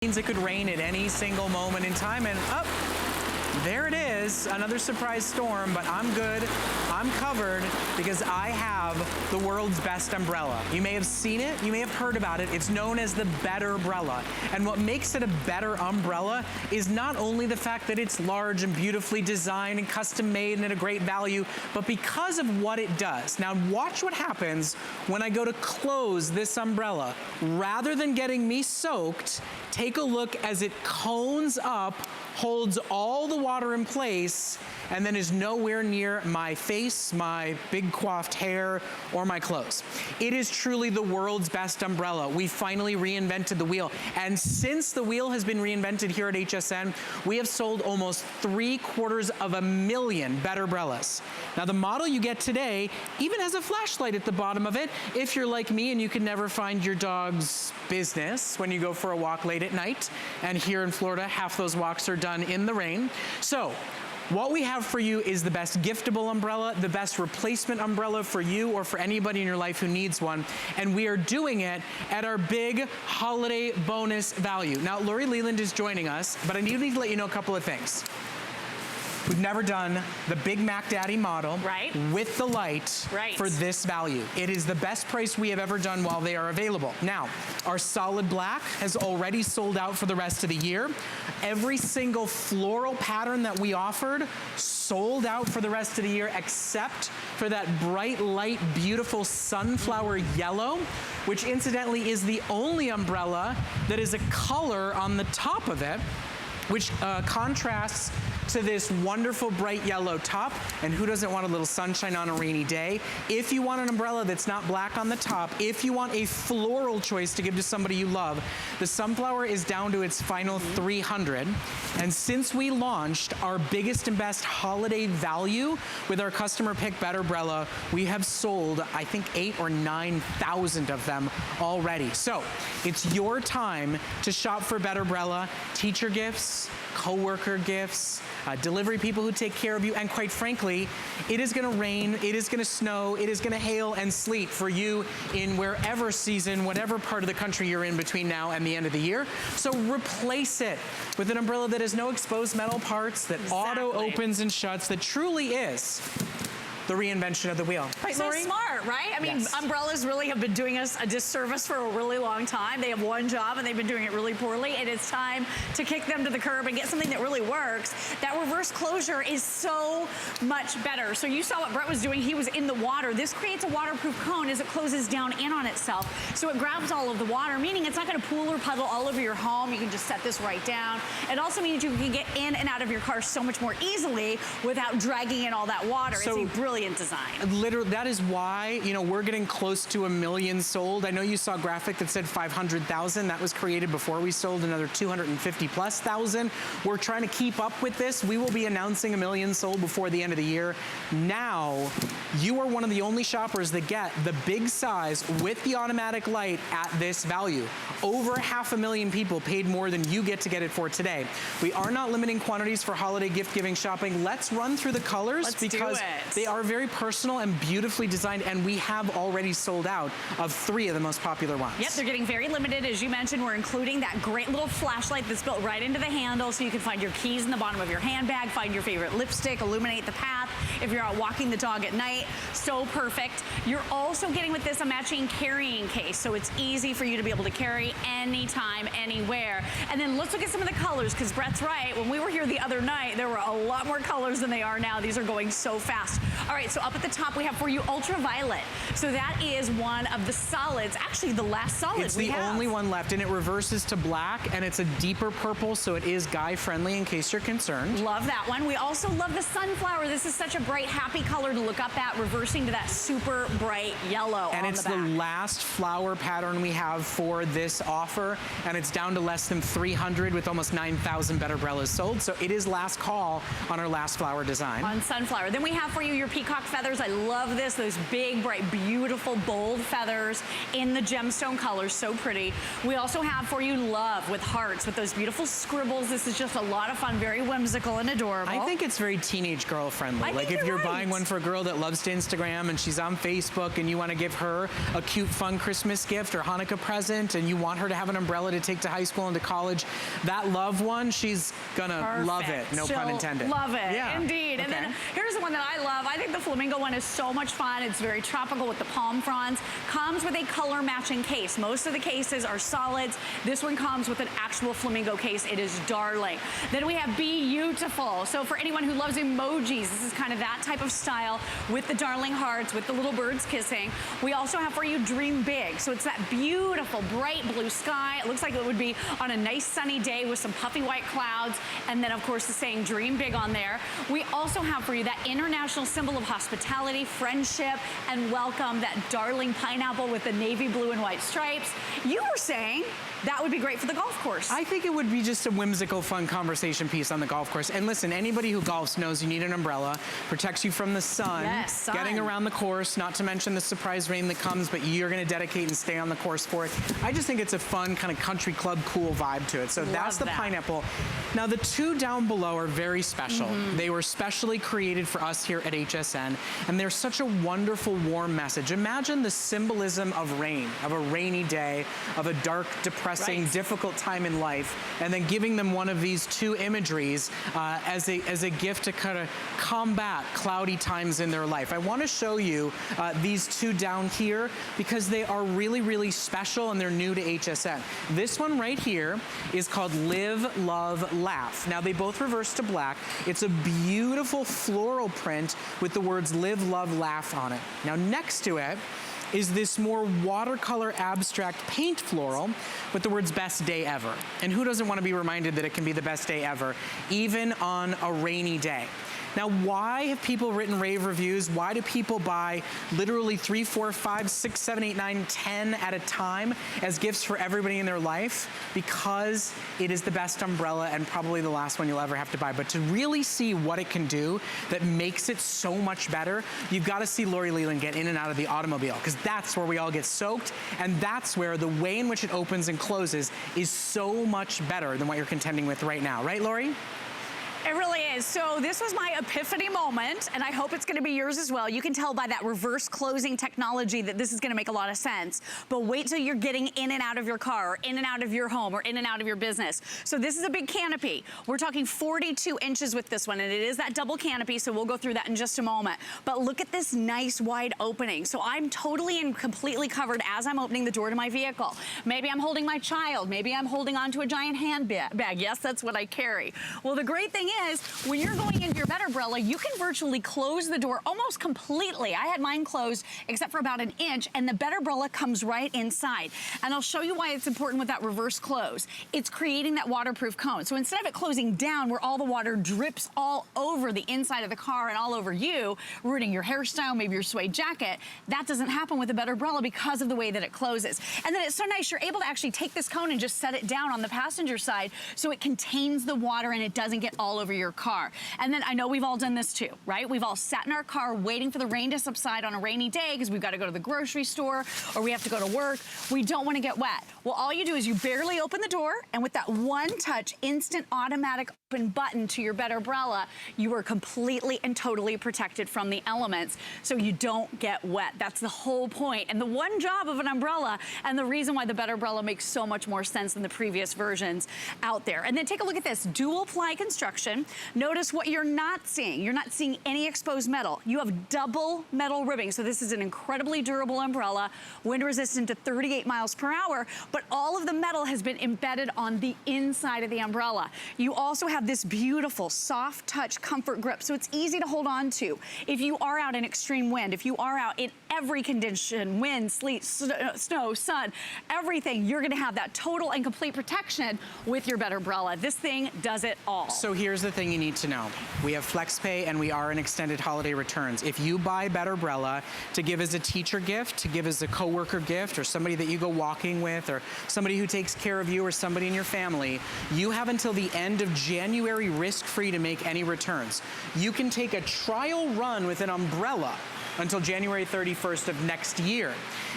means it could rain at any single moment in time, and up. There it is, another surprise storm, but I'm good. I'm covered because I have the world's best umbrella. You may have seen it, you may have heard about it. It's known as the Better Brella. And what makes it a better umbrella is not only the fact that it's large and beautifully designed and custom made and at a great value, but because of what it does. Now watch what happens when I go to close this umbrella. Rather than getting me soaked, take a look as it cones up, holds all the water in place, and then is nowhere near my face, my big coiffed hair, or my clothes. It is truly the world's best umbrella. We finally reinvented the wheel. And since the wheel has been reinvented here at HSN, we have sold almost 750,000 Better Brellas. Now the model you get today even has a flashlight at the bottom of it. If you're like me and you can never find your dog's business when you go for a walk late at night, and here in Florida, half those walks are done in the rain. So, what we have for you is the best giftable umbrella, the best replacement umbrella for you or for anybody in your life who needs one. And we are doing it at our big holiday bonus value. Now, Lori Leland is joining us, but I need to let you know a couple of things. We've never done the Big Mac Daddy model with the light for this value. It is the best price we have ever done while they are available. Now, our solid black has already sold out for the rest of the year. Every single floral pattern that we offered sold out for the rest of the year, except for that bright, light, beautiful sunflower yellow, which incidentally is the only umbrella that is a color on the top of it, which contrasts to this wonderful bright yellow top. And who doesn't want a little sunshine on a rainy day? If you want an umbrella that's not black on the top, if you want a floral choice to give to somebody you love, the sunflower is down to its final 300. And since we launched our biggest and best holiday value with our customer pick Better Brella, we have sold, I think, 8,000 or 9,000 of them already. So it's your time to shop for Better Brella. Teacher gifts, co-worker gifts, delivery people who take care of you, and quite frankly, it is gonna rain, it is gonna snow, it is gonna hail and sleet for you in wherever season, whatever part of the country you're in between now and the end of the year. So replace it with an umbrella that has no exposed metal parts, that auto opens and shuts, that truly is the reinvention of the wheel. Right, so Lori? smart, right? I mean, umbrellas really have been doing us a disservice for a really long time. They have one job and they've been doing it really poorly, and it's time to kick them to the curb and get something that really works. That reverse closure is so much better. So you saw what Brett was doing. He was in the water. This creates a waterproof cone as it closes down in on itself. So it grabs all of the water, meaning it's not gonna pool or puddle all over your home. You can just set this right down. It also means you can get in and out of your car so much more easily without dragging in all that water. So, it's a brilliant design. Literally, that is why, you know, we're getting close to 1 million sold. I know you saw a graphic that said 500,000. That was created before we sold another 250,000+. We're trying to keep up with this. We will be announcing 1 million sold before the end of the year. Now, you are one of the only shoppers that get the big size with the automatic light at this value. Over 500,000 people paid more than you get to get it for today. We are not limiting quantities for holiday gift giving shopping. Let's run through the colors because they are very personal and beautifully designed, and we have already sold out of 3 of the most popular ones. Yep, they're getting very limited. As you mentioned, we're including that great little flashlight that's built right into the handle, so you can find your keys in the bottom of your handbag, find your favorite lipstick, illuminate the path if you're out walking the dog at night. So perfect. You're also getting with this a matching carrying case, so it's easy for you to be able to carry anytime, anywhere. And then let's look at some of the colors, because Brett's right. When we were here the other night, there were a lot more colors than they are now. These are going so fast. All right, so up at the top, we have for you ultraviolet. So that is one of the solids, actually the last solid it's the only one left, and it reverses to black, and it's a deeper purple, so it is guy friendly in case you're concerned. Love that one. We also love the sunflower. This is such a bright, happy color to look up at, reversing to that super bright yellow. And it's the last flower pattern we have for this offer, and it's down to less than 300 with almost 9,000 Better Brellas sold, so it is last call on our last flower design. On sunflower. Then we have for you your peacock feathers. I love this. Those big, bright, beautiful, bold feathers in the gemstone colors. So pretty. We also have for you love with hearts, with those beautiful scribbles. This is just a lot of fun, very whimsical and adorable. I think it's very teenage girl friendly. Like if you're buying one for a girl that loves to Instagram and she's on Facebook and you want to give her a cute, fun Christmas gift or Hanukkah present and you want her to have an umbrella to take to high school and to college, that love one, she's gonna love it. No pun intended. Love it, yeah. indeed. Okay. And then here's the one that I love. I think the flamingo one is so much fun. It's very tropical with the palm fronds. Comes with a color matching case. Most of the cases are solids. This one comes with an actual flamingo case. It is darling. Then we have Beautiful. So for anyone who loves emojis, this is kind of that type of style with the darling hearts, with the little birds kissing. We also have for you Dream Big. So it's that beautiful, bright blue sky. It looks like it would be on a nice sunny day with some puffy white clouds. And then, of course, the saying Dream Big on there. We also have for you that international symbol of hospitality, friendship, and welcome, that darling pineapple with the navy blue and white stripes. You were saying that would be great for the golf course. I think it would be just a whimsical, fun conversation piece on the golf course. And listen, anybody who golfs knows you need an umbrella. Protects you from the sun. Yes, sun. Getting around the course, not to mention the surprise rain that comes, but you're gonna dedicate and stay on the course for it. I just think it's a fun, kind of country club cool vibe to it. So that's the pineapple. Now the two down below are very special. They were specially created for us here at HSN, and they're such a wonderful, warm message. Imagine the symbolism of rain, of a rainy day, of a dark, depressing, difficult time in life, and then giving them one of these two imageries as a gift to kind of combat cloudy times in their life. I want to show you these two down here because they are really, really special and they're new to HSN. This one right here is called Live, Love, Laugh. Now they both reverse to black. It's a beautiful floral print with the words Live, Love, Laugh on it. Now next to it is this more watercolor abstract paint floral with the words Best Day Ever. And who doesn't want to be reminded that it can be the best day ever, even on a rainy day? Now, why have people written rave reviews? Why do people buy literally 3, 4, 5, 6, 7, 8, 9, 10 at a time as gifts for everybody in their life? Because it is the best umbrella and probably the last one you'll ever have to buy. But to really see what it can do that makes it so much better, you've got to see Lori Leland get in and out of the automobile, because that's where we all get soaked, and that's where the way in which it opens and closes is so much better than what you're contending with right now. Right, Lori? It really is. So this was my epiphany moment, and I hope it's gonna be yours as well. You can tell by that reverse closing technology that this is gonna make a lot of sense. But wait till you're getting in and out of your car, or in and out of your home, or in and out of your business. So this is a big canopy. We're talking 42 inches with this one, and it is that double canopy, so we'll go through that in just a moment. But look at this nice wide opening. So I'm totally and completely covered as I'm opening the door to my vehicle. Maybe I'm holding my child. Maybe I'm holding onto a giant handbag. Yes, that's what I carry. Well, the great thing is, when you're going into your bed umbrella, you can virtually close the door almost completely. I had mine closed except for about an inch, and the bed umbrella comes right inside. And I'll show you why it's important with that reverse close. It's creating that waterproof cone. So instead of it closing down where all the water drips all over the inside of the car and all over you, ruining your hairstyle, maybe your suede jacket, that doesn't happen with a bed umbrella because of the way that it closes. And then it's so nice, you're able to actually take this cone and just set it down on the passenger side so it contains the water and it doesn't get all over your car. And then I know we've all done this too, right? We've all sat in our car waiting for the rain to subside on a rainy day because we've got to go to the grocery store or we have to go to work. We don't want to get wet. Well, all you do is you barely open the door, and with that one touch, instant automatic open button to your bed umbrella, you are completely and totally protected from the elements so you don't get wet. That's the whole point. And the one job of an umbrella, and the reason why the bed umbrella makes so much more sense than the previous versions out there. And then take a look at this dual ply construction. Notice what you're not seeing. You're not seeing any exposed metal. You have double metal ribbing. So this is an incredibly durable umbrella, wind resistant to 38 miles per hour, but all of the metal has been embedded on the inside of the umbrella. You also have this beautiful soft touch comfort grip, so it's easy to hold on to. If you are out in extreme wind, if you are out in every condition, wind, sleet, snow, sun, everything, you're gonna have that total and complete protection with your bed umbrella. This thing does it all. So here's here's the thing you need to know. We have FlexPay and we are in extended holiday returns. If you buy Better Brella to give as a teacher gift, to give as a coworker gift, or somebody that you go walking with, or somebody who takes care of you, or somebody in your family, you have until the end of January risk-free to make any returns. You can take a trial run with an umbrella until January 31st of next year.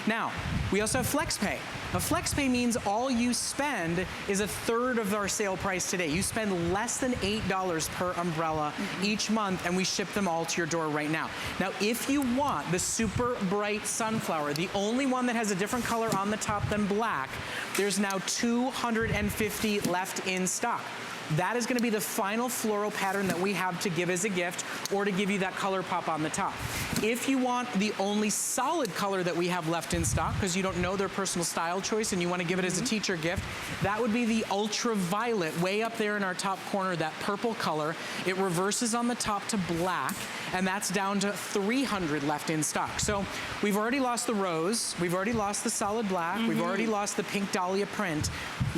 Now, we also have FlexPay. Now, FlexPay means all you spend is a third of our sale price today. You spend less than $8 per umbrella each month, and we ship them all to your door right now. Now, if you want the super bright sunflower, the only one that has a different color on the top than black, there's now 250 left in stock. That is going to be the final floral pattern that we have to give as a gift, or to give you that color pop on the top. If you want the only solid color that we have left in stock, because you don't know their personal style choice and you want to give it as a teacher gift, that would be the ultraviolet, way up there in our top corner, that purple color. It reverses on the top to black, and that's down to 300 left in stock. So we've already lost the rose, we've already lost the solid black, we've already lost the pink dahlia print.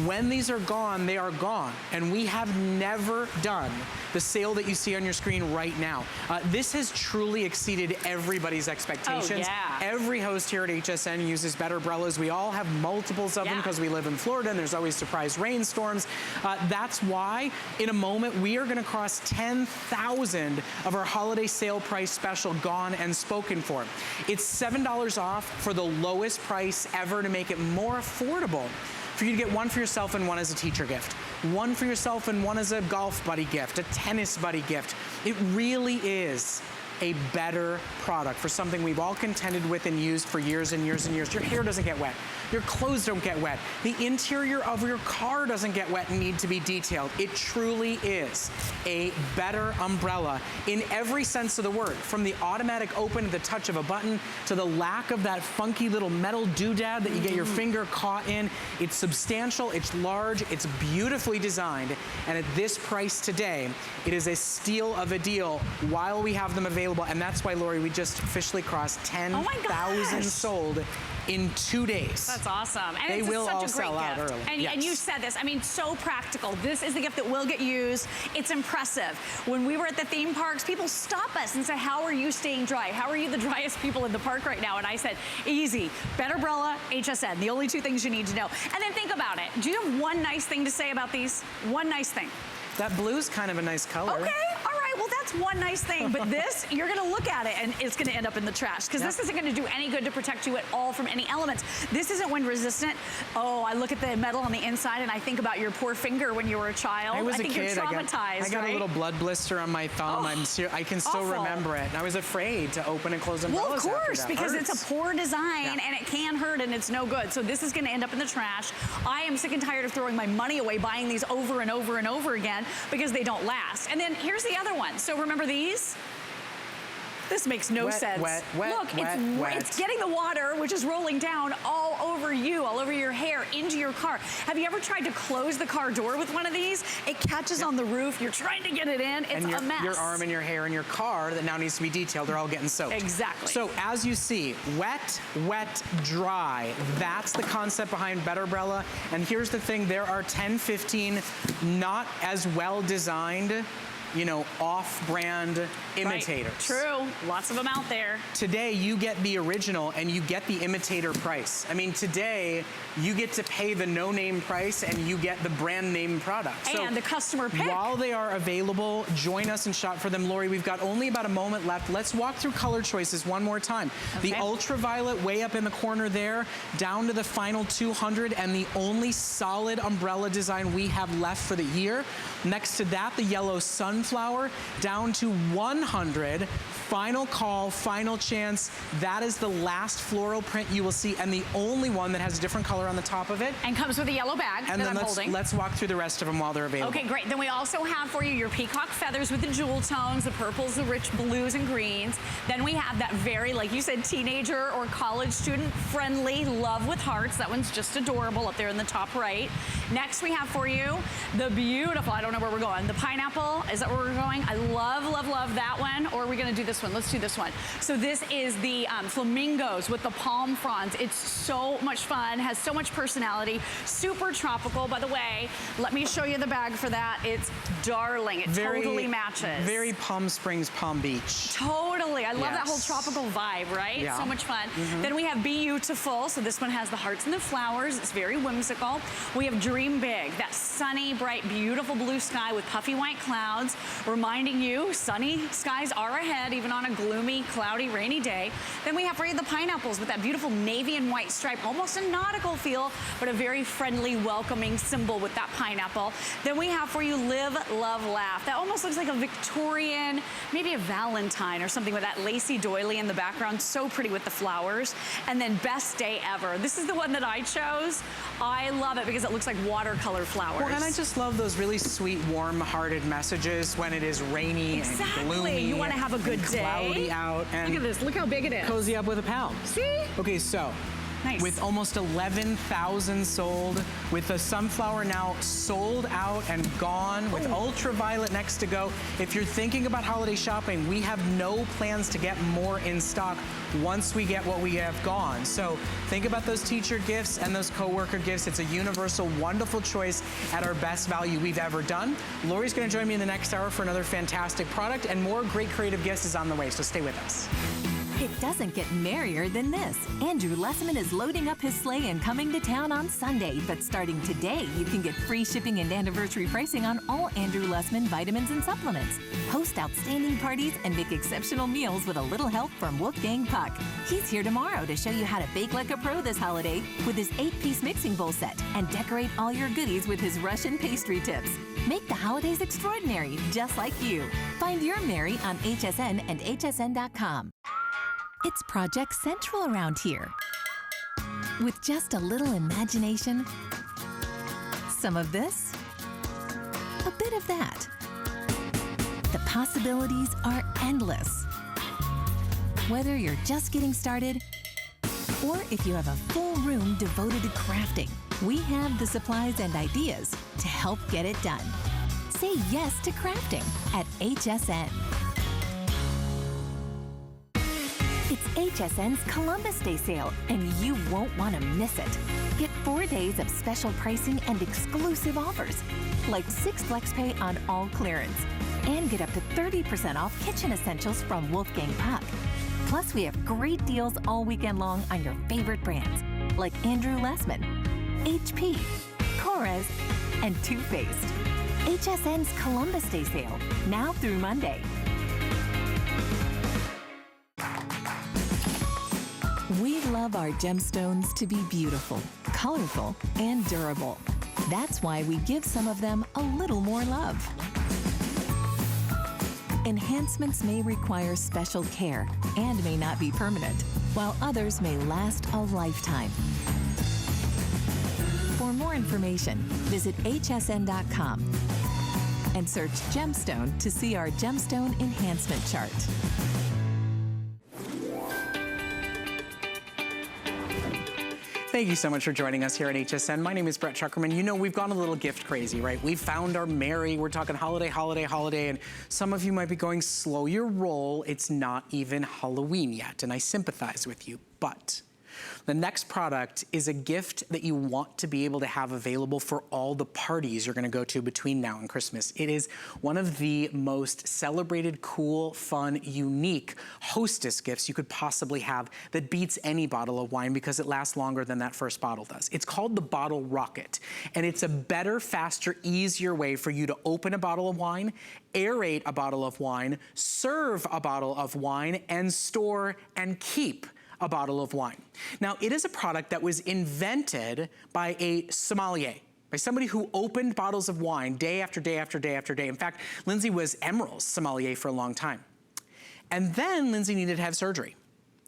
When these are gone, they are gone, and we have never done the sale that you see on your screen right now. This has truly exceeded everybody's expectations. Oh, yeah. Every host here at HSN uses Better Brellas. We all have multiples of them because we live in Florida and there's always surprise rainstorms. That's why in a moment we are going to cross 10,000 of our holiday sale price special gone and spoken for. It's $7 off for the lowest price ever to make it more affordable for you to get one for yourself and one as a teacher gift. One for yourself and one as a golf buddy gift, a tennis buddy gift. It really is a better product for something we've all contended with and used for years and years and years. Your hair doesn't get wet. Your clothes don't get wet. The interior of your car doesn't get wet and need to be detailed. It truly is a better umbrella in every sense of the word, from the automatic open at the touch of a button to the lack of that funky little metal doodad that you get your finger caught in. It's substantial, it's large, it's beautifully designed, and at this price today, it is a steal of a deal while we have them available. And that's why, Lori, we just officially crossed 10,000 sold in 2 days. That's awesome. And they it's will such all a great sell out gift. early. And, and you said this, I mean, so practical. This is the gift that will get used. It's impressive. When we were at the theme parks, people stop us and say, how are you staying dry? How are you the driest people in the park right now? And I said, easy. Better Brella, HSN. The only two things you need to know. And then think about it. Do you have one nice thing to say about these? One nice thing. That blue's kind of a nice color. Okay, all right, well that's one nice thing, but this, you're gonna look at it and it's gonna end up in the trash, because this isn't gonna do any good to protect you at all from any elements. This isn't wind resistant. Oh, I look at the metal on the inside and I think about your poor finger when you were a child. I think you're traumatized, I got a little blood blister on my thumb. Oh, I can still remember it. And I was afraid to open and close umbrellas. Well, of course, because it's a poor design and it can hurt and it's no good. So this is gonna end up in the trash. I am sick and tired of throwing my money away buying these over and over and over again because they don't last. And then here's the other one. So remember these? This makes no sense. Look, it's getting the water, which is rolling down all over you, all over your hair, into your car. Have you ever tried to close the car door with one of these? It catches on the roof. You're trying to get it in. It's a mess. Your arm and your hair and your car that now needs to be detailed, they're all getting soaked. Exactly. So as you see, wet, wet, dry. That's the concept behind Better Brella. And here's the thing, there are 10, 15 not as well designed, you know, off-brand imitators. Right. True, lots of them out there. Today, you get the original and you get the imitator price. I mean, today, you get to pay the no-name price and you get the brand name product. And the customer pick. While they are available, join us and shop for them. Lori, we've got only about a moment left. Let's walk through color choices one more time. Okay. The ultraviolet way up in the corner there, down to the final 200, and the only solid umbrella design we have left for the year. Next to that, the yellow sunflower, down to 100. Final call, final chance. That is the last floral print you will see, and the only one that has a different color on the top of it. And comes with a yellow bag and that then I'm holding. Let's walk through the rest of them while they're available. Okay, great. Then we also have for you your peacock feathers with the jewel tones, the purples, the rich blues and greens. Then we have that very, like you said, teenager or college student friendly love with hearts. That one's just adorable up there in the top right. Next we have for you the beautiful, I don't know where we're going, the pineapple, is that where where we're going? I love, love, love that one. Or are we gonna do this one? Let's do this one. So this is the flamingos with the palm fronds. It's so much fun, has so much personality, super tropical. By the way, let me show you the bag for that. It's darling, it totally matches. Very Palm Springs, Palm Beach. Totally, I love that whole tropical vibe, right? Yeah. So much fun. Then we have Beautiful, so this one has the hearts and the flowers. It's very whimsical. We have Dream Big, that sunny, bright, beautiful blue sky with puffy white clouds, reminding you sunny skies are ahead, even on a gloomy, cloudy, rainy day. Then we have for you the pineapples with that beautiful navy and white stripe, almost a nautical feel, but a very friendly, welcoming symbol with that pineapple. Then we have for you Live, Love, Laugh. That almost looks like a Victorian, maybe a Valentine or something with that lacy doily in the background. So pretty with the flowers. And then Best Day Ever. This is the one that I chose. I love it because it looks like watercolor flowers. Well, and I just love those really sweet, warm-hearted messages when it is rainy and gloomy. You want to have a good day. Cloudy out. And look at this. Look how big it is. Cozy up with a pal. See? Okay, so. Nice. With almost 11,000 sold, with the sunflower now sold out and gone, with ultraviolet next to go. If you're thinking about holiday shopping, we have no plans to get more in stock once we get what we have gone. So think about those teacher gifts and those coworker gifts. It's a universal, wonderful choice at our best value we've ever done. Lori's gonna join me in the next hour for another fantastic product, and more great creative gifts is on the way, so stay with us. It doesn't get merrier than this. Andrew Lessman is loading up his sleigh and coming to town on Sunday. But starting today, you can get free shipping and anniversary pricing on all Andrew Lessman vitamins and supplements. Host outstanding parties and make exceptional meals with a little help from Wolfgang Puck. He's here tomorrow to show you how to bake like a pro this holiday with his 8-piece mixing bowl set and decorate all your goodies with his Russian pastry tips. Make the holidays extraordinary, just like you. Find your Mary on HSN and hsn.com. It's Project Central around here. With just a little imagination, some of this, a bit of that. The possibilities are endless. Whether you're just getting started, or if you have a full room devoted to crafting, we have the supplies and ideas to help get it done. Say yes to crafting at HSN. It's HSN's Columbus Day sale, and you won't want to miss it. Get 4 days of special pricing and exclusive offers, like 6 FlexPay on all clearance, and get up to 30% off kitchen essentials from Wolfgang Puck. Plus, we have great deals all weekend long on your favorite brands, like Andrew Lessman, HP, Korres, and Too Faced. HSN's Columbus Day sale, now through Monday. We love our gemstones to be beautiful, colorful, and durable. That's why we give some of them a little more love. Enhancements may require special care and may not be permanent, while others may last a lifetime. For more information, visit hsn.com and search gemstone to see our gemstone enhancement chart. Thank you so much for joining us here at HSN. My name is Brett Chuckerman. You know, we've gone a little gift crazy, right? We've found our Mary. We're talking holiday, holiday, holiday, and some of you might be going, slow your roll. It's not even Halloween yet, and I sympathize with you, but the next product is a gift that you want to be able to have available for all the parties you're gonna go to between now and Christmas. It is one of the most celebrated, cool, fun, unique hostess gifts you could possibly have that beats any bottle of wine because it lasts longer than that first bottle does. It's called the Bottle Rocket, and it's a better, faster, easier way for you to open a bottle of wine, aerate a bottle of wine, serve a bottle of wine, and store and keep a bottle of wine. Now, it is a product that was invented by a sommelier, by somebody who opened bottles of wine day after day after day after day. In fact, Lindsay was Emerald's sommelier for a long time. And then Lindsay needed to have surgery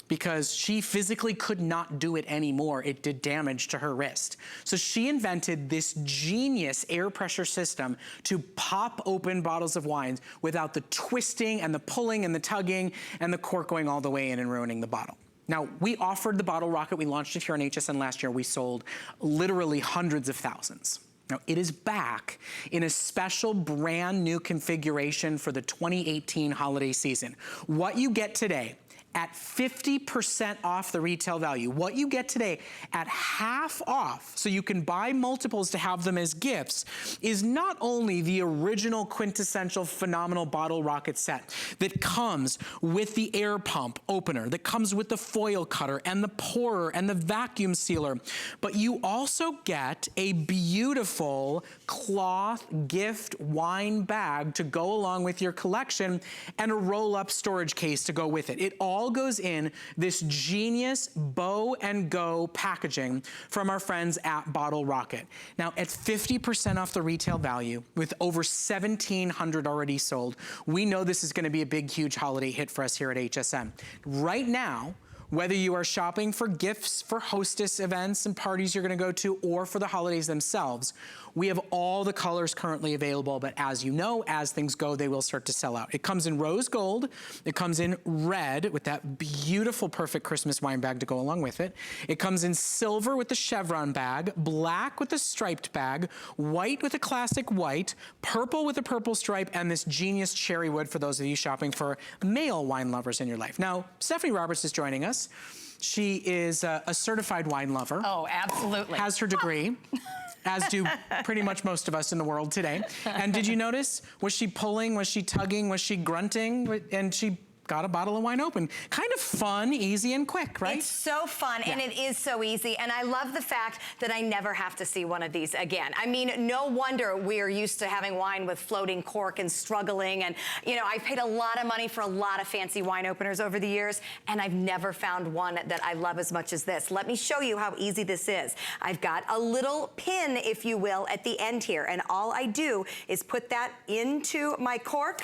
because she physically could not do it anymore. It did damage to her wrist. So she invented this genius air pressure system to pop open bottles of wines without the twisting and the pulling and the tugging and the cork going all the way in and ruining the bottle. Now, we offered the Bottle Rocket. We launched it here on HSN last year. We sold literally hundreds of thousands. Now, it is back in a special brand new configuration for the 2018 holiday season. What you get today at 50% off the retail value, what you get today at half off, so you can buy multiples to have them as gifts, is not only the original quintessential phenomenal bottle rocket set that comes with the air pump opener, that comes with the foil cutter and the pourer and the vacuum sealer, but you also get a beautiful cloth gift wine bag to go along with your collection and a roll-up storage case to go with it. It all goes in this genius bow and go packaging from our friends at Bottle Rocket. Now, at 50% off the retail value, with over 1,700 already sold, we know this is gonna be a big, huge holiday hit for us here at HSN. Right now, whether you are shopping for gifts for hostess events and parties you're gonna go to, or for the holidays themselves, we have all the colors currently available, but as you know, as things go, they will start to sell out. It comes in rose gold, it comes in red with that beautiful, perfect Christmas wine bag to go along with it. It comes in silver with the chevron bag, black with the striped bag, white with a classic white, purple with a purple stripe, and this genius cherry wood for those of you shopping for male wine lovers in your life. Now, Stephanie Roberts is joining us. She is a certified wine lover. Oh, absolutely. Has her degree. As do pretty much most of us in the world today. And did you notice, was she pulling, was she tugging, was she grunting? And she got a bottle of wine open. Kind of fun, easy, and quick, right? It's so fun, and it is so easy, and I love the fact that I never have to see one of these again. I mean, no wonder we're used to having wine with floating cork and struggling, and, you know, I've paid a lot of money for a lot of fancy wine openers over the years, and I've never found one that I love as much as this. Let me show you how easy this is. I've got a little pin, if you will, at the end here, and all I do is put that into my cork,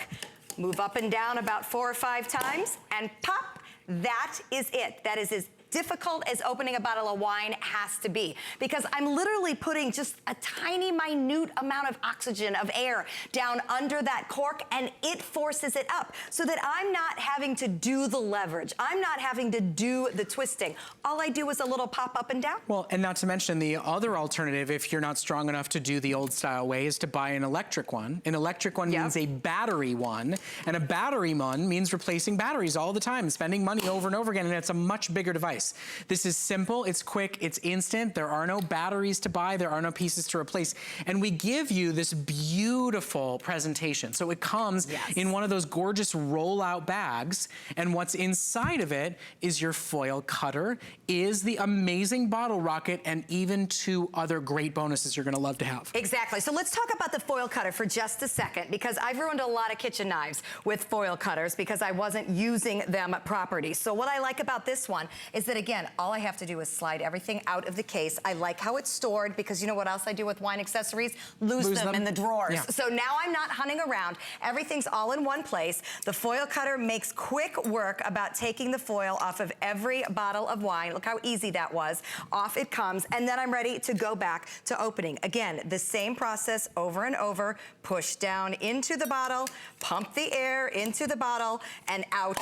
move up and down about 4 or 5 times, and pop, that is it. That is as difficult as opening a bottle of wine has to be, because I'm literally putting just a tiny, minute amount of oxygen, of air, down under that cork, and it forces it up, so that I'm not having to do the leverage. I'm not having to do the twisting. All I do is a little pop up and down. Well, and not to mention the other alternative, if you're not strong enough to do the old style way, is to buy an electric one. An electric one means a battery one, and a battery one means replacing batteries all the time, spending money over and over again, and it's a much bigger device. This is simple, it's quick, it's instant. There are no batteries to buy, there are no pieces to replace. And we give you this beautiful presentation. So it comes in one of those gorgeous rollout bags, and what's inside of it is your foil cutter, is the amazing bottle rocket, and even 2 other great bonuses you're gonna love to have. Exactly. So let's talk about the foil cutter for just a second, because I've ruined a lot of kitchen knives with foil cutters because I wasn't using them properly. So what I like about this one is that, again, all I have to do is slide everything out of the case. I like how it's stored, because you know what else I do with wine accessories? Lose them in the drawers. Yeah. So now I'm not hunting around. Everything's all in one place. The foil cutter makes quick work about taking the foil off of every bottle of wine. Look how easy that was. Off it comes, and then I'm ready to go back to opening. Again, the same process over and over. Push down into the bottle, pump the air into the bottle, and out.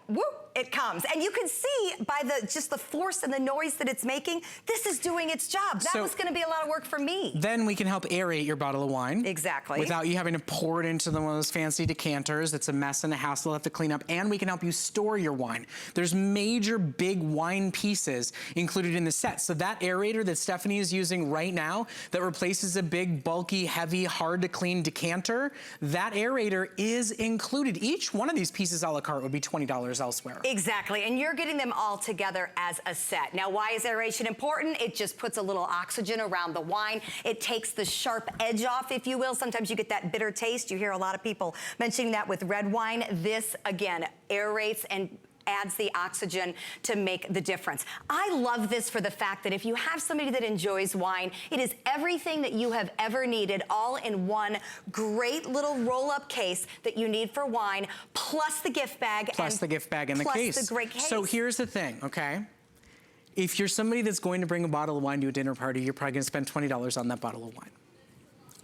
Whoop, it comes. And you can see by just the force and the noise that it's making, this is doing its job. That was gonna be a lot of work for me. Then we can help aerate your bottle of wine. Exactly. Without you having to pour it into one of those fancy decanters. It's a mess and a hassle to have to clean up. And we can help you store your wine. There's major big wine pieces included in the set. So that aerator that Stephanie is using right now that replaces a big, bulky, heavy, hard to clean decanter, that aerator is included. Each one of these pieces a la carte would be $20 elsewhere. Exactly, and you're getting them all together as a set. Now, why is aeration important? It just puts a little oxygen around the wine. It takes the sharp edge off, if you will. Sometimes you get that bitter taste. You hear a lot of people mentioning that with red wine. This, again, aerates and adds the oxygen to make the difference. I love this for the fact that if you have somebody that enjoys wine, it is everything that you have ever needed, all in one great little roll-up case that you need for wine, plus the gift bag. Plus the gift bag and the case. Plus the great case. So here's the thing, okay? If you're somebody that's going to bring a bottle of wine to a dinner party, you're probably gonna spend $20 on that bottle of wine.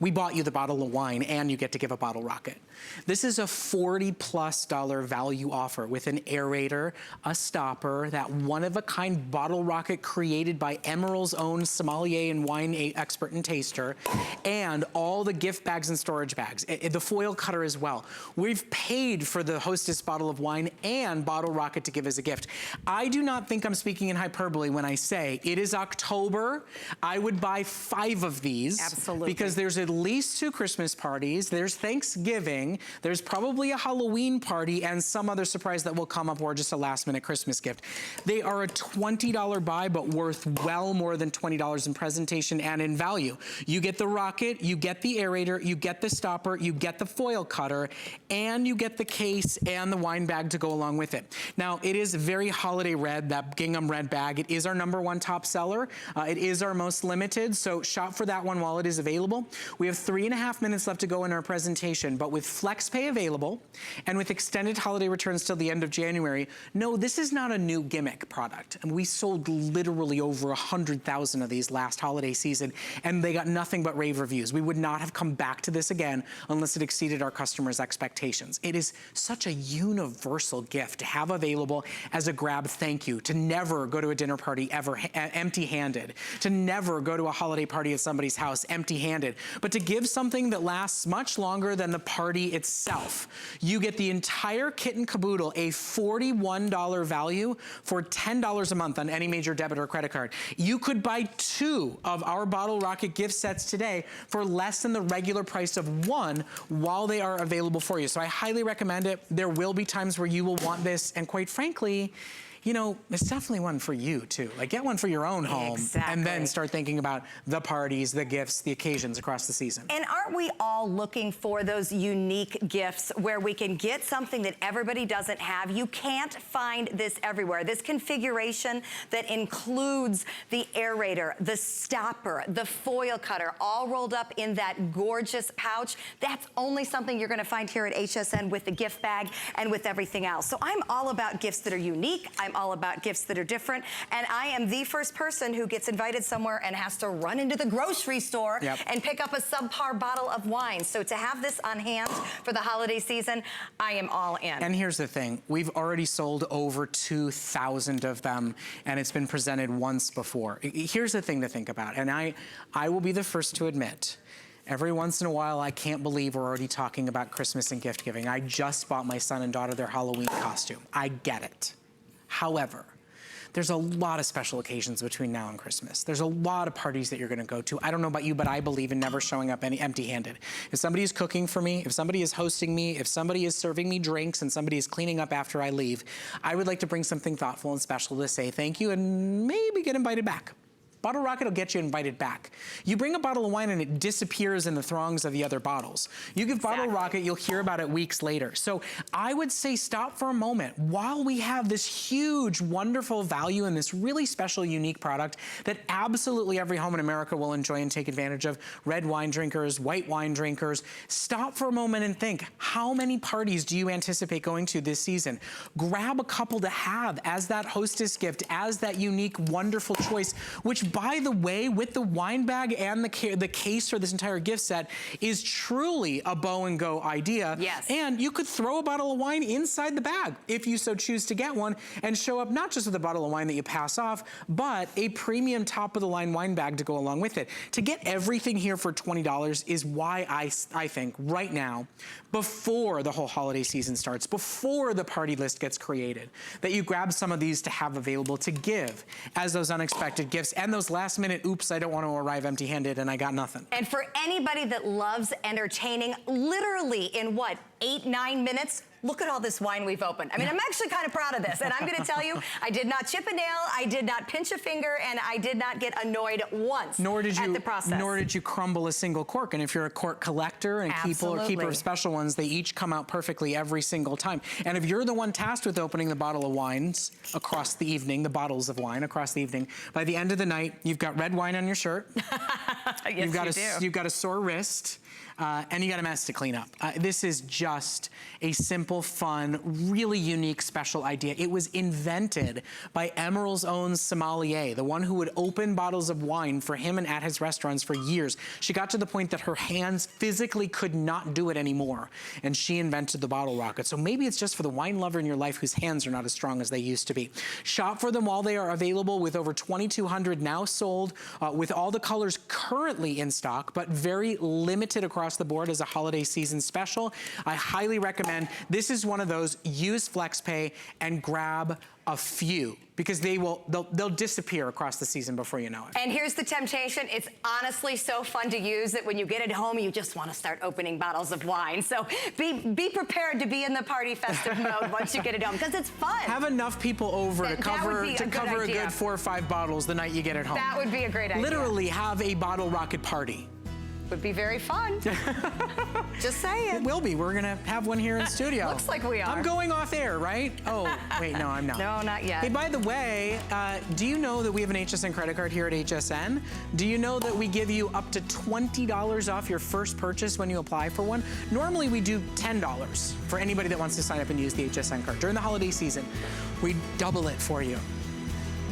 we bought you the bottle of wine and you get to give a bottle rocket. This is a $40+ value offer with an aerator, a stopper, that one-of-a-kind bottle rocket created by Emerald's own sommelier and wine expert and taster, and all the gift bags and storage bags, the foil cutter as well. We've paid for the Hostess bottle of wine and bottle rocket to give as a gift. I do not think I'm speaking in hyperbole when I say it is October. I would buy 5 of these. Absolutely. Because there's at least 2 Christmas parties, there's Thanksgiving, there's probably a Halloween party, and some other surprise that will come up, or just a last-minute Christmas gift. They are a $20 buy, but worth well more than $20 in presentation and in value. You get the rocket, you get the aerator, you get the stopper, you get the foil cutter, and you get the case and the wine bag to go along with it. Now, it is very holiday red, that gingham red bag. It is our #1 top seller. It is our most limited, so shop for that one while it is available. We have 3.5 minutes left to go in our presentation, but with FlexPay available and with extended holiday returns till the end of January, no, this is not a new gimmick product. And we sold literally over 100,000 of these last holiday season, and they got nothing but rave reviews. We would not have come back to this again unless it exceeded our customers' expectations. It is such a universal gift to have available as a grab thank you, to never go to a dinner party ever empty-handed, to never go to a holiday party at somebody's house empty-handed, but to give something that lasts much longer than the party itself. You get the entire kit and caboodle, a $41 value for $10 a month on any major debit or credit card. You could buy 2 of our Bottle Rocket gift sets today for less than the regular price of 1 while they are available for you. So I highly recommend it. There will be times where you will want this, and quite frankly, you know, it's definitely one for you too. Like, get one for your own home. Exactly. And then start thinking about the parties, the gifts, the occasions across the season. And aren't we all looking for those unique gifts where we can get something that everybody doesn't have? You can't find this everywhere. This configuration that includes the aerator, the stopper, the foil cutter, all rolled up in that gorgeous pouch, that's only something you're gonna find here at HSN with the gift bag and with everything else. So I'm all about gifts that are unique. I'm all about gifts that are different. And I am the first person who gets invited somewhere and has to run into the grocery store and pick up a subpar bottle of wine. So to have this on hand for the holiday season, I am all in. And here's the thing. We've already sold over 2,000 of them, and it's been presented once before. Here's the thing to think about, and I will be the first to admit, every once in a while, I can't believe we're already talking about Christmas and gift giving. I just bought my son and daughter their Halloween costume. I get it. However, there's a lot of special occasions between now and Christmas. There's a lot of parties that you're gonna go to. I don't know about you, but I believe in never showing up empty-handed. If somebody is cooking for me, if somebody is hosting me, if somebody is serving me drinks and somebody is cleaning up after I leave, I would like to bring something thoughtful and special to say thank you and maybe get invited back. Bottle Rocket will get you invited back. You bring a bottle of wine and it disappears in the throngs of the other bottles. You give Bottle Rocket, you'll hear about it weeks later. So I would say stop for a moment while we have this huge, wonderful value and this really special, unique product that absolutely every home in America will enjoy and take advantage of. Red wine drinkers, white wine drinkers. Stop for a moment and think, how many parties do you anticipate going to this season? Grab a couple to have as that hostess gift, as that unique, wonderful choice, which, by the way, with the wine bag and the case for this entire gift set, is truly a bow and go idea. Yes. And you could throw a bottle of wine inside the bag if you so choose to get one, and show up not just with a bottle of wine that you pass off, but a premium top of the line wine bag to go along with it. To get everything here for $20 is why I think right now, before the whole holiday season starts, before the party list gets created, that you grab some of these to have available to give as those unexpected gifts and those last minute, oops, I don't want to arrive empty-handed and I got nothing. And for anybody that loves entertaining, literally in what, 8-9 minutes, look at all this wine we've opened. I mean, I'm actually kind of proud of this. And I'm going to tell you, I did not chip a nail, I did not pinch a finger, and I did not get annoyed once at the process. Nor did you crumble a single cork. And if you're a cork collector and keeper of special ones, they each come out perfectly every single time. And if you're the one tasked with opening the bottle of wines across the evening, the bottles of wine across the evening, by the end of the night, you've got red wine on your shirt. Yes, You've got a sore wrist. and you got a mess to clean up. This is just a simple, fun, really unique, special idea. It was invented by Emerald's own sommelier, the one who would open bottles of wine for him and at his restaurants for years. She got to the point that her hands physically could not do it anymore, and she invented the bottle rocket. So maybe it's just for the wine lover in your life whose hands are not as strong as they used to be. Shop for them while they are available, with over 2,200 now sold, with all the colors currently in stock, but very limited across the board as a holiday season special. I highly recommend. This is one of those, use FlexPay and grab a few, because they'll disappear across the season before you know it. And here's the temptation. It's honestly so fun to use that when you get it home, you just want to start opening bottles of wine. So be prepared to be in the party festive mode once you get it home, because it's fun. Have enough people over to cover a good 4 or 5 bottles the night you get it home. That would be a great idea. Literally have a bottle rocket party. Would be very fun. Just saying. It will be. We're gonna have one here in studio. Looks like we are. I'm going off air, right? Oh, wait, no, I'm not. No, not yet. Hey, by the way, do you know that we have an HSN credit card here at HSN? Do you know that we give you up to $20 off your first purchase when you apply for one? Normally we do $10 for anybody that wants to sign up and use the HSN card. During the holiday season, we double it for you.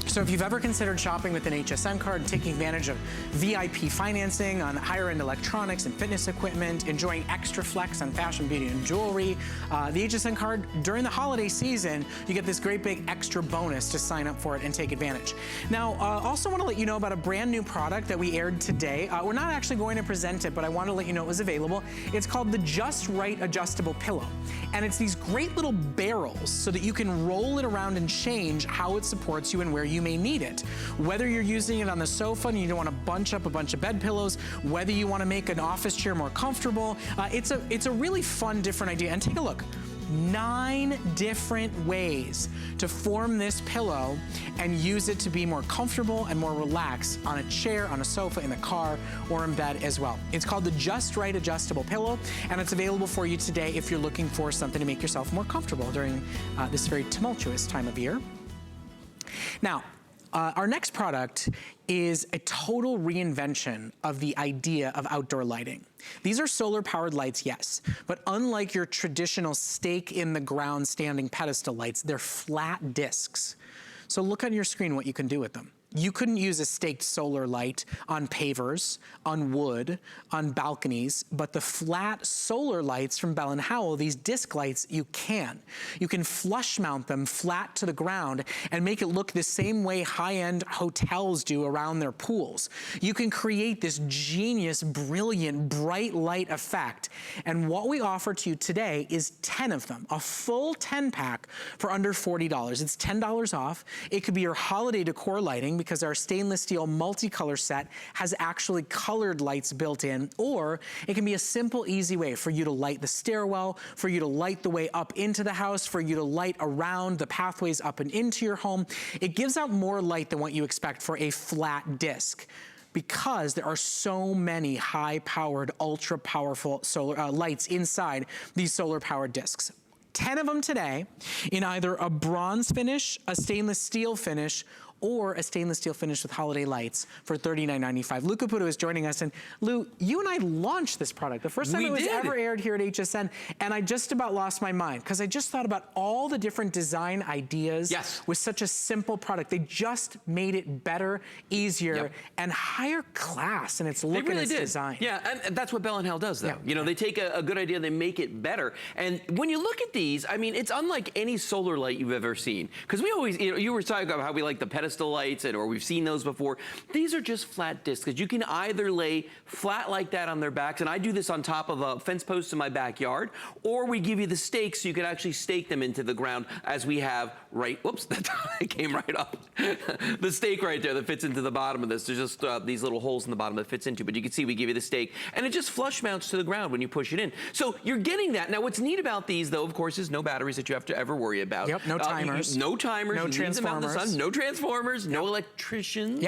So if you've ever considered shopping with an HSN card and taking advantage of VIP financing on higher-end electronics and fitness equipment, enjoying extra flex on fashion, beauty, and jewelry, the HSN card, during the holiday season, you get this great big extra bonus to sign up for it and take advantage. Now, also want to let you know about a brand new product that we aired today. We're not actually going to present it, but I want to let you know it was available. It's called the Just Right Adjustable Pillow. And it's these great little barrels so that you can roll it around and change how it supports you and where you may need it. Whether you're using it on the sofa and you don't want to bunch up a bunch of bed pillows, whether you want to make an office chair more comfortable, it's a really fun, different idea. And take a look. 9 different ways to form this pillow and use it to be more comfortable and more relaxed on a chair, on a sofa, in the car, or in bed as well. It's called the Just Right Adjustable Pillow, and it's available for you today if you're looking for something to make yourself more comfortable during this very tumultuous time of year. Now, our next product is a total reinvention of the idea of outdoor lighting. These are solar-powered lights, yes, but unlike your traditional stake-in-the-ground standing pedestal lights, they're flat discs. So look on your screen what you can do with them. You couldn't use a staked solar light on pavers, on wood, on balconies, but the flat solar lights from Bell & Howell, these disc lights, you can. You can flush mount them flat to the ground and make it look the same way high-end hotels do around their pools. You can create this genius, brilliant, bright light effect. And what we offer to you today is 10 of them, a full 10-pack for under $40. It's $10 off. It could be your holiday decor lighting, because our stainless steel multicolor set has actually colored lights built in, or it can be a simple, easy way for you to light the stairwell, for you to light the way up into the house, for you to light around the pathways up and into your home. It gives out more light than what you expect for a flat disc, because there are so many high-powered, ultra-powerful solar lights inside these solar-powered discs. 10 of them today in either a bronze finish, a stainless steel finish, or a stainless steel finish with holiday lights for $39.95. Lou Caputo is joining us. And Lou, you and I launched this product the first time it was ever aired here at HSN, and I just about lost my mind because I just thought about all the different design ideas with such a simple product. They just made it better, easier, and higher class in its look and its design. Yeah, and that's what Bell & Howell does, though. You know, they take a good idea, they make it better. And when you look at these, I mean, it's unlike any solar light you've ever seen. Because we always, you know, you were talking about how we like the pedestal lights, or we've seen those before. These are just flat discs, because you can either lay flat like that on their backs, and I do this on top of a fence post in my backyard, or we give you the stakes so you can actually stake them into the ground, as we have right, whoops, that came right up. The stake right there that fits into the bottom of this. There's just these little holes in the bottom that fits into, but you can see we give you the stake, and it just flush mounts to the ground when you push it in. So you're getting that. Now what's neat about these, though, of course, is no batteries that you have to ever worry about. Yep, no timers. No timers. No transformers. No transformers, no electricians.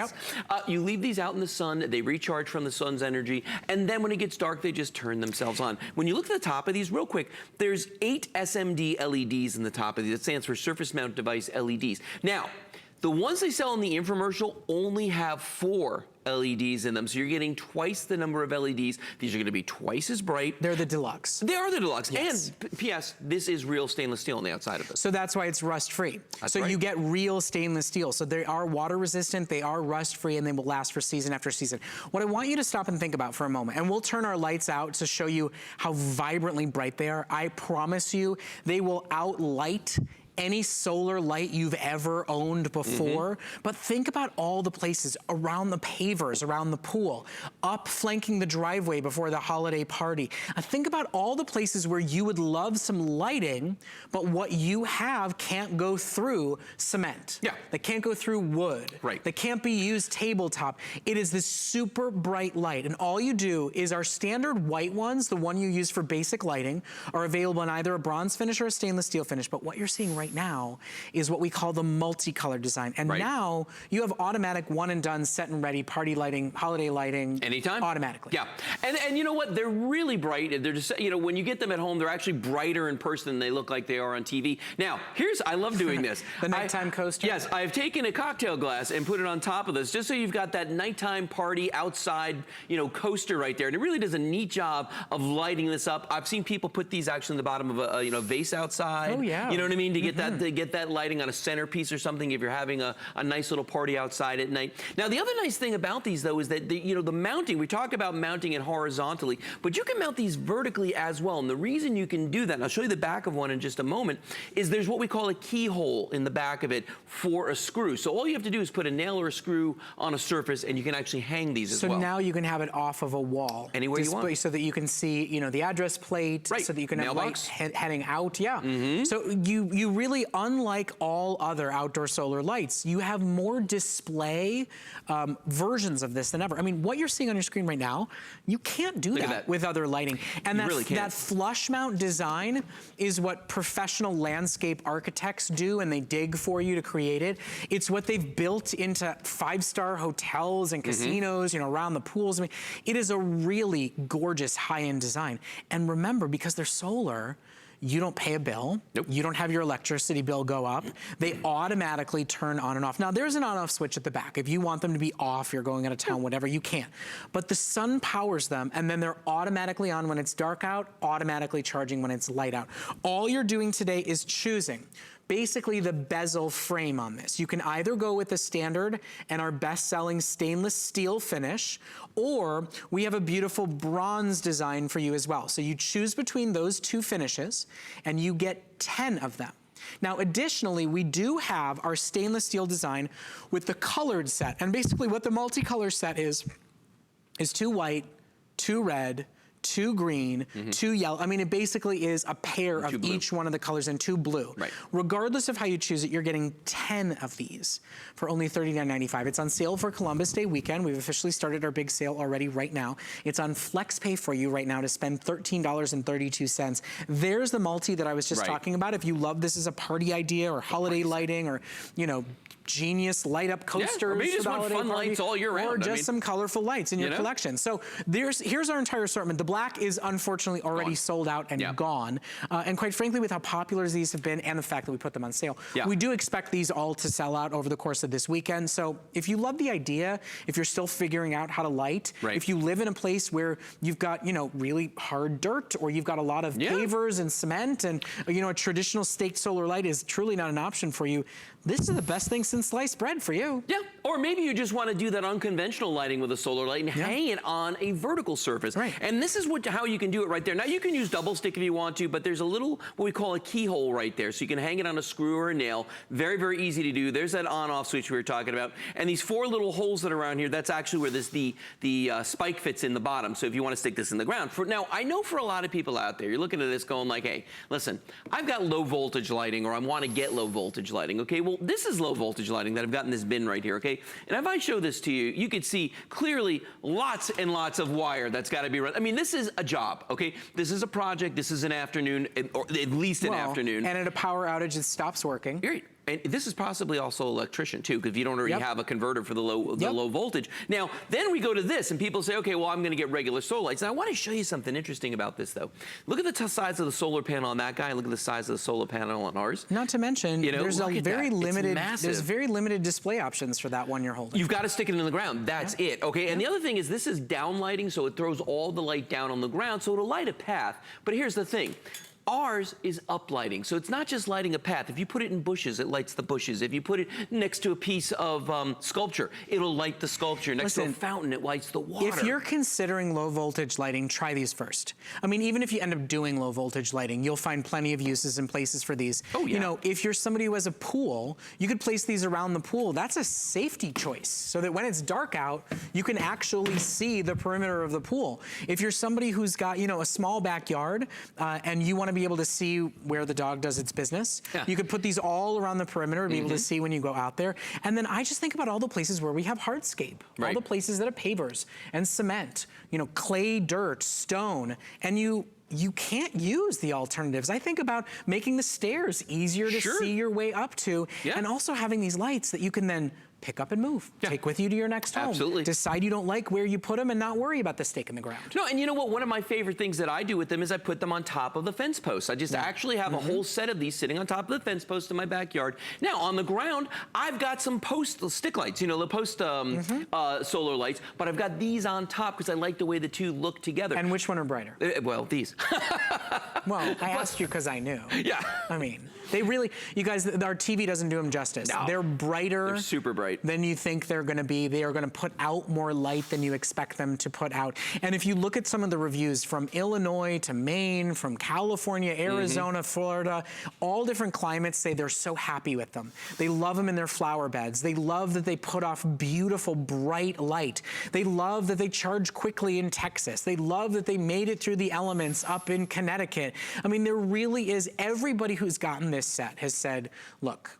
You leave these out in the sun, they recharge from the sun's energy, and then when it gets dark, they just turn themselves on. When you look at the top of these real quick, there's 8 SMD LEDs in the top of these. It stands for Surface Mount Device LEDs. Now, The ones they sell in the infomercial only have 4 LEDs in them, so you're getting twice the number of LEDs. These are going to be twice as bright. They're the deluxe. They are the deluxe. Yes. And P.S., this is real stainless steel on the outside of this. So that's why it's rust-free. So right. you get real stainless steel. So they are water-resistant, they are rust-free, and they will last for season after season. What I want you to stop and think about for a moment, and we'll turn our lights out to show you how vibrantly bright they are. I promise you, they will outlight any solar light you've ever owned before. But think about all the places around the pavers, around the pool, up flanking the driveway before the holiday party. Think about all the places where you would love some lighting, but what you have can't go through cement. Yeah. That can't go through wood. Right. That can't be used tabletop. It is this super bright light, and all you do is our standard white ones, the one you use for basic lighting, are available in either a bronze finish or a stainless steel finish. But what you're seeing right now is what we call the multicolor design. And now you have automatic one and done, set and ready party lighting, holiday lighting. Anytime? Automatically. Yeah. And you know what? They're really bright. They're just, you know, when you get them at home, they're actually brighter in person than they look like they are on TV. Now, I love doing this. The nighttime coaster? Yes, I've taken a cocktail glass and put it on top of this just so you've got that nighttime party outside, you know, coaster right there. And it really does a neat job of lighting this up. I've seen people put these actually in the bottom of a you know, vase outside. Oh, yeah. You know what I mean? To get that, get that lighting on a centerpiece or something if you're having a nice little party outside at night. Now, the other nice thing about these, though, is that you know, the mounting, we talk about mounting it horizontally, but you can mount these vertically as well. And the reason you can do that, and I'll show you the back of one in just a moment, is there's what we call a keyhole in the back of it for a screw. So all you have to do is put a nail or a screw on a surface, and you can actually hang these as well. So now you can have it off of a wall. Anywhere you want. So that you can see, you know, the address plate, so that you can have light heading out. Yeah. So you really, unlike all other outdoor solar lights, you have more display versions of this than ever. I mean, what you're seeing on your screen right now, you can't do that with other lighting. And that flush mount design is what professional landscape architects do, and they dig for you to create it. It's what they've built into 5-star hotels and casinos, you know, around the pools. I mean, it is a really gorgeous high-end design. And remember, because they're solar, you don't pay a bill. Nope. You don't have your electricity bill go up. They automatically turn on and off. Now, there's an on-off switch at the back. If you want them to be off, you're going out of town, whatever, you can. But the sun powers them, and then they're automatically on when it's dark out, automatically charging when it's light out. All you're doing today is choosing basically the bezel frame on this. You can either go with the standard and our best-selling stainless steel finish, or we have a beautiful bronze design for you as well. So you choose between those two finishes, and you get 10 of them. Now, additionally, we do have our stainless steel design with the colored set. And basically what the multicolor set is 2 white, 2 red, 2 green, 2 yellow. I mean, it basically is a pair of each one of the colors and 2 blue. Right. Regardless of how you choose it, you're getting 10 of these for only $39.95. It's on sale for Columbus Day weekend. We've officially started our big sale already right now. It's on FlexPay for you right now to spend $13.32. There's the multi that I was just talking about. If you love this as a party idea or holiday lighting or, you know, genius light up coasters. Yeah, or maybe for just the want holiday fun party, lights all year round. or just some colorful lights in your collection. So here's our entire assortment. The black is unfortunately already sold out and gone. And quite frankly, with how popular these have been and the fact that we put them on sale, we do expect these all to sell out over the course of this weekend. So if you love the idea, if you're still figuring out how to light, if you live in a place where you've got, you know, really hard dirt, or you've got a lot of pavers and cement, and, you know, a traditional staked solar light is truly not an option for you, this is the best thing since sliced bread for you. Yeah, or maybe you just want to do that unconventional lighting with a solar light and hang it on a vertical surface. Right. And this is how you can do it right there. Now, you can use double stick if you want to, but there's a little, what we call a keyhole right there. So you can hang it on a screw or a nail. Very, very easy to do. There's that on-off switch we were talking about. And these 4 little holes that are around here, that's actually where the spike fits in the bottom. So if you want to stick this in the ground. Now, I know for a lot of people out there, you're looking at this going like, hey, listen, I've got low voltage lighting, or I want to get low voltage lighting. Okay, well, this is low voltage lighting that I've got in this bin right here, okay? And if I show this to you, you could see clearly lots and lots of wire that's got to be run. I mean, this is a job, okay? This is a project. This is an afternoon, or at least an afternoon. And at a power outage, it stops working. And this is possibly also electrician too, because if you don't already have a converter for the low voltage. Now, then we go to this, and people say, okay, well, I'm going to get regular solar lights. And I want to show you something interesting about this, though. Look at the size of the solar panel on that guy, and look at the size of the solar panel on ours. Not to mention, there's very limited display options for that one you're holding. You've got to stick it in the ground. That's it. Okay. And the other thing is, this is down lighting, so it throws all the light down on the ground, so it'll light a path. But here's the thing. Ours is up lighting, so it's not just lighting a path. If you put it in bushes, it lights the bushes. If you put it next to a piece of sculpture, it'll light the sculpture. Next to a fountain, it lights the water. If you're considering low voltage lighting, try these first. I mean, even if you end up doing low voltage lighting, you'll find plenty of uses and places for these. Oh, yeah. You know, if you're somebody who has a pool, you could place these around the pool. That's a safety choice, so that when it's dark out, you can actually see the perimeter of the pool. If you're somebody who's got, a small backyard and you want to be able to see where the dog does its business, you could put these all around the perimeter, be able to see when you go out there. And then I just think about all the places where we have hardscape, all the places that have pavers and cement, clay, dirt, stone, and you can't use the alternatives. I think about making the stairs easier to see your way up to, and also having these lights that you can then pick up and move. Take with you to your next home. Absolutely. Decide you don't like where you put them and not worry about the stake in the ground. No, and you know what? One of my favorite things that I do with them is I put them on top of the fence posts. I just actually have a whole set of these sitting on top of the fence post in my backyard. Now, on the ground, I've got some stick lights, the post solar lights, but I've got these on top because I like the way the two look together. And which one are brighter? Well, these. Well, I asked you because I knew. Yeah. I mean, they really, you guys, our TV doesn't do them justice. No. They're brighter. They're super bright. Than you think they're going to be. They are going to put out more light than you expect them to put out. And if you look at some of the reviews from Illinois to Maine, from California, Arizona, Florida, all different climates say they're so happy with them. They love them in their flower beds. They love that they put off beautiful, bright light. They love that they charge quickly in Texas. They love that they made it through the elements up in Connecticut. I mean, there really is, everybody who's gotten this set has said, look,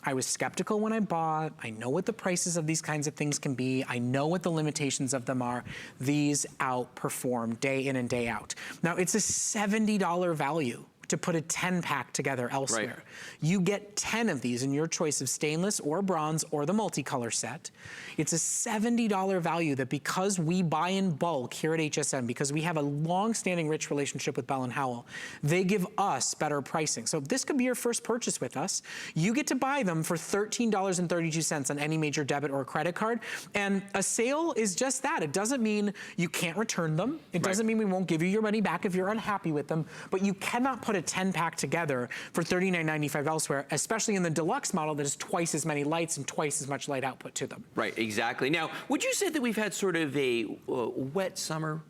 I was skeptical when I bought. I know what the prices of these kinds of things can be. I know what the limitations of them are. These outperform day in and day out. Now, it's a $70 value to put a 10-pack together elsewhere. You get 10 of these in your choice of stainless or bronze or the multicolor set. It's a $70 value that, because we buy in bulk here at HSN, because we have a long-standing rich relationship with Bell & Howell, they give us better pricing. So if this could be your first purchase with us, you get to buy them for $13.32 on any major debit or credit card. And a sale is just that. It doesn't mean you can't return them. It doesn't mean we won't give you your money back if you're unhappy with them, but you cannot put a 10-pack together for $39.95 elsewhere, especially in the deluxe model that has twice as many lights and twice as much light output to them. Right, exactly. Now, would you say that we've had sort of a wet summer?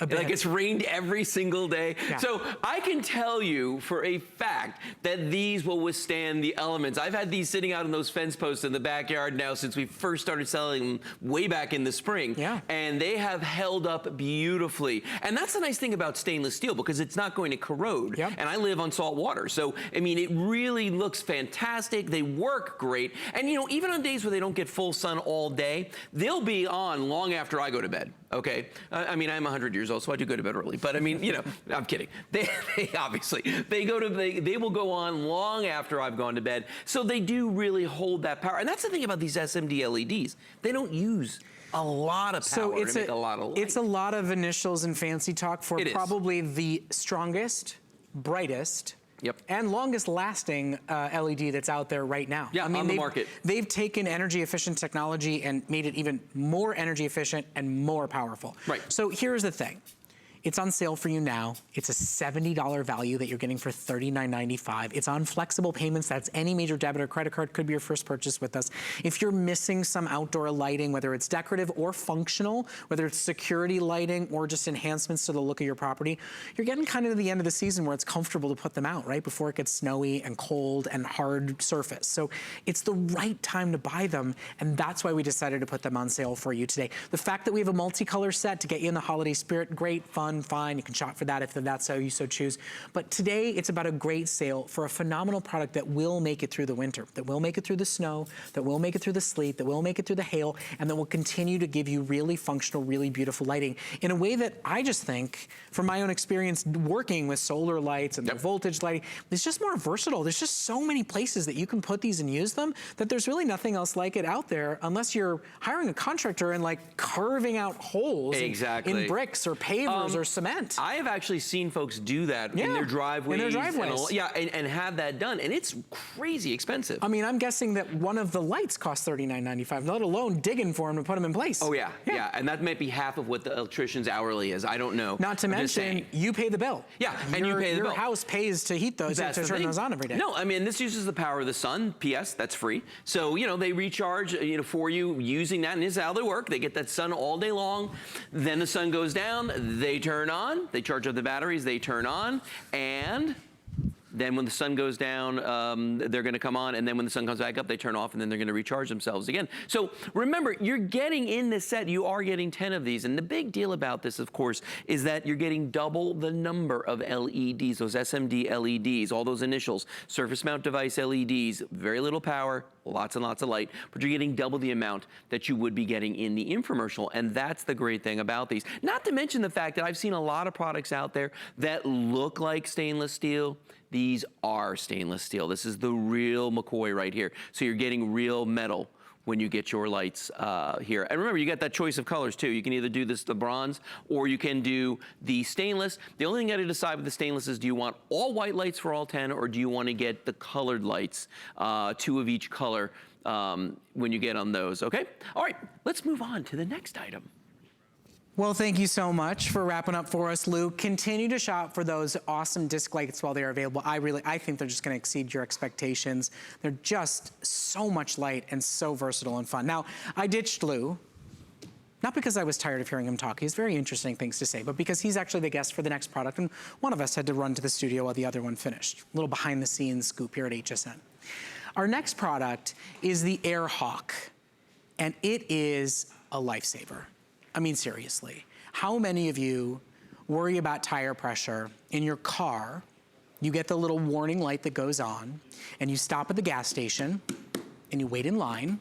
A bit. Like it's rained every single day? Yeah. So I can tell you for a fact that these will withstand the elements. I've had these sitting out on those fence posts in the backyard now since we first started selling them way back in the spring. Yeah. And they have held up beautifully. And that's the nice thing about stainless steel, because it's not going to corrode. Yep. And I live on salt water. So, I mean, it really looks fantastic. They work great. And, even on days where they don't get full sun all day, they'll be on long after I go to bed, okay? I mean, I'm 100 years old, so I do go to bed early. But, I mean, I'm kidding. They obviously, they will go on long after I've gone to bed. So they do really hold that power. And that's the thing about these SMD LEDs. They don't use a lot of power to make a lot of light. It's a lot of initials and fancy talk for probably the strongest, brightest, and longest lasting LED that's out there right now. Yeah, on the market. They've taken energy efficient technology and made it even more energy efficient and more powerful. Right. So here's the thing. It's on sale for you now. It's a $70 value that you're getting for $39.95. It's on flexible payments. That's any major debit or credit card. Could be your first purchase with us. If you're missing some outdoor lighting, whether it's decorative or functional, whether it's security lighting or just enhancements to the look of your property, you're getting kind of to the end of the season where it's comfortable to put them out, right? Before it gets snowy and cold and hard surface. So it's the right time to buy them, and that's why we decided to put them on sale for you today. The fact that we have a multicolor set to get you in the holiday spirit, great fun. sun, fine. You can shop for that if that's how you so choose. But today, it's about a great sale for a phenomenal product that will make it through the winter, that will make it through the snow, that will make it through the sleet, that will make it through the hail, and that will continue to give you really functional, really beautiful lighting in a way that I just think, from my own experience working with solar lights and the voltage lighting, it's just more versatile. There's just so many places that you can put these and use them that there's really nothing else like it out there unless you're hiring a contractor and like carving out holes in bricks or pavers or cement. I have actually seen folks do that in their driveways. And have that done, and it's crazy expensive. I mean, I'm guessing that one of the lights costs $39.95, let alone digging for them to put them in place. Oh yeah, and that might be half of what the electrician's hourly is. I don't know. Not to mention, you pay the bill. Yeah, and you pay the bill. Your house pays to heat those, to turn those on every day. No, I mean, this uses the power of the sun. P.S. That's free. So, you know, they recharge, for you using that, and this is how they work. They get that sun all day long. Then the sun goes down, they turn on, they charge up the batteries, they turn on, and then when the sun goes down, they're going to come on, and then when the sun comes back up, they turn off, and then they're going to recharge themselves again. So remember, you're getting in this set, you are getting 10 of these, and the big deal about this, of course, is that you're getting double the number of LEDs, those SMD LEDs, all those initials, surface mount device LEDs, very little power, lots and lots of light, but you're getting double the amount that you would be getting in the infomercial, and that's the great thing about these. Not to mention the fact that I've seen a lot of products out there that look like stainless steel. These are stainless steel. This is the real McCoy right here. So you're getting real metal when you get your lights here. And remember, you got that choice of colors too. You can either do the bronze or you can do the stainless. The only thing you got to decide with the stainless is, do you want all white lights for all 10, or do you want to get the colored lights, 2 of each color when you get on those, okay? All right, let's move on to the next item. Well, thank you so much for wrapping up for us, Lou. Continue to shop for those awesome disc lights while they're available. I think they're just going to exceed your expectations. They're just so much light and so versatile and fun. Now, I ditched Lou, not because I was tired of hearing him talk. He has very interesting things to say, but because he's actually the guest for the next product, and one of us had to run to the studio while the other one finished. A little behind-the-scenes scoop here at HSN. Our next product is the Air Hawk, and it is a lifesaver. I mean, seriously, how many of you worry about tire pressure in your car? You get the little warning light that goes on, and you stop at the gas station, and you wait in line,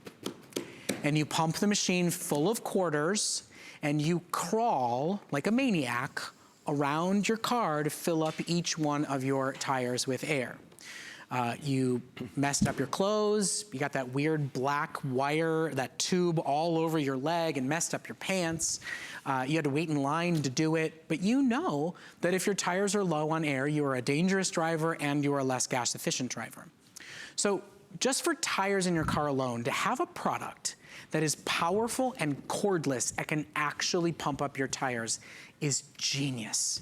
and you pump the machine full of quarters, and you crawl like a maniac around your car to fill up each one of your tires with air. You messed up your clothes, you got that weird black wire, that tube all over your leg, and messed up your pants. You had to wait in line to do it, but you know that if your tires are low on air, you are a dangerous driver and you are a less gas efficient driver. So just for tires in your car alone, to have a product that is powerful and cordless and can actually pump up your tires is genius.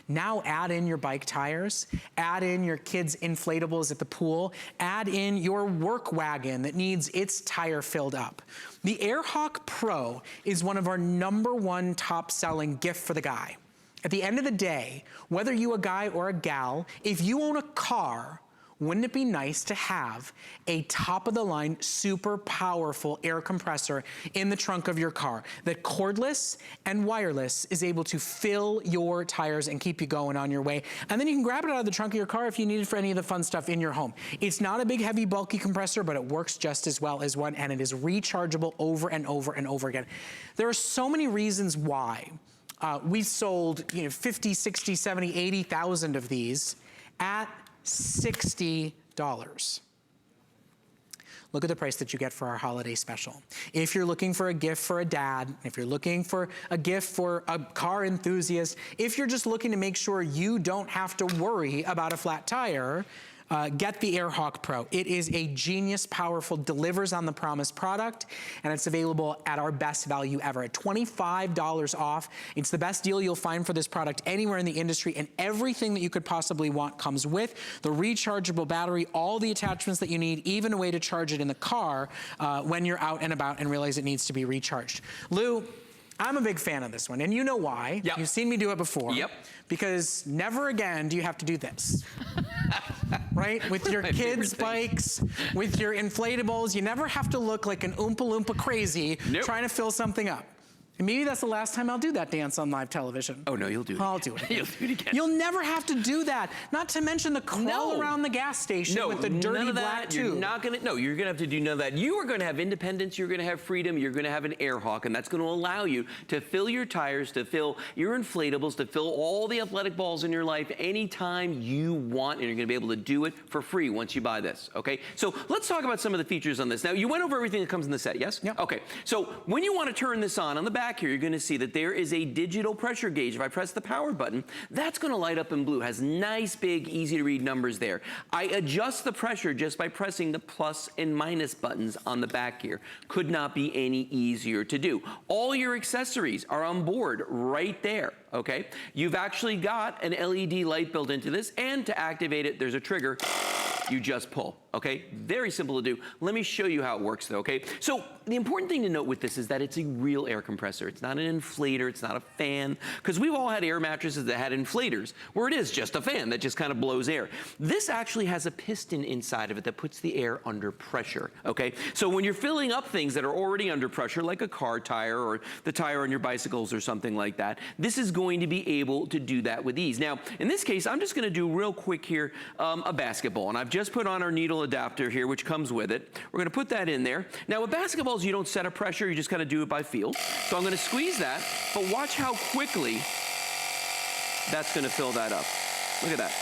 Now add in your bike tires, add in your kids' inflatables at the pool, add in your work wagon that needs its tire filled up. The AirHawk Pro is one of our #1 top selling gift for the guy. At the end of the day, whether you a guy or a gal, if you own a car, wouldn't it be nice to have a top-of-the-line, super powerful air compressor in the trunk of your car that cordless and wireless is able to fill your tires and keep you going on your way? And then you can grab it out of the trunk of your car if you need it for any of the fun stuff in your home. It's not a big, heavy, bulky compressor, but it works just as well as one, and it is rechargeable over and over and over again. There are so many reasons why we've sold 50, 60, 70, 80,000 of these at $60. Look at the price that you get for our holiday special. If you're looking for a gift for a dad, if you're looking for a gift for a car enthusiast, if you're just looking to make sure you don't have to worry about a flat tire, get the AirHawk Pro. It is a genius, powerful, delivers on the promised product, and it's available at our best value ever, at $25 off. It's the best deal you'll find for this product anywhere in the industry, and everything that you could possibly want comes with the rechargeable battery, all the attachments that you need, even a way to charge it in the car when you're out and about and realize it needs to be recharged. Lou, I'm a big fan of this one, and you know why. Yep. You've seen me do it before. Yep. Because never again do you have to do this. Right? With your kids' bikes, with your inflatables, you never have to look like an Oompa Loompa crazy trying to fill something up. And maybe that's the last time I'll do that dance on live television. Oh, no, you'll do it I'll again. do it again. You'll do it again. You'll never have to do that. Not to mention the crawl around the gas station with the dirty black tube. You're not gonna, no, you're gonna have to do none of that. You are gonna have independence, you're gonna have freedom, you're gonna have an air hawk, and that's gonna allow you to fill your tires, to fill your inflatables, to fill all the athletic balls in your life anytime you want, and you're gonna be able to do it for free once you buy this, okay? So let's talk about some of the features on this. Now, you went over everything that comes in the set, yes? Yep. Okay, so when you wanna turn this on the back here, you're gonna see that there is a digital pressure gauge. If I press the power button, that's gonna light up in blue. Has nice, big, easy to read numbers there. I adjust the pressure just by pressing the plus and minus buttons on the back here. Could not be any easier to do. All your accessories are on board right there, okay? You've actually got an LED light built into this, and to activate it, there's a trigger. You just pull, okay? Very simple to do. Let me show you how it works though, okay? So the important thing to note with this is that it's a real air compressor. It's not an inflator, it's not a fan, because we've all had air mattresses that had inflators, where it is just a fan that just kind of blows air. This actually has a piston inside of it that puts the air under pressure, okay? So when you're filling up things that are already under pressure, like a car tire or the tire on your bicycles or something like that, this is going to be able to do that with ease. Now, in this case, I'm just gonna do real quick here, a basketball, and I've just put on our needle adapter here, which comes with it. We're gonna put that in there. Now with basketballs, you don't set a pressure, you just kind of do it by feel. So I'm gonna squeeze that, but watch how quickly that's gonna fill that up. Look at that.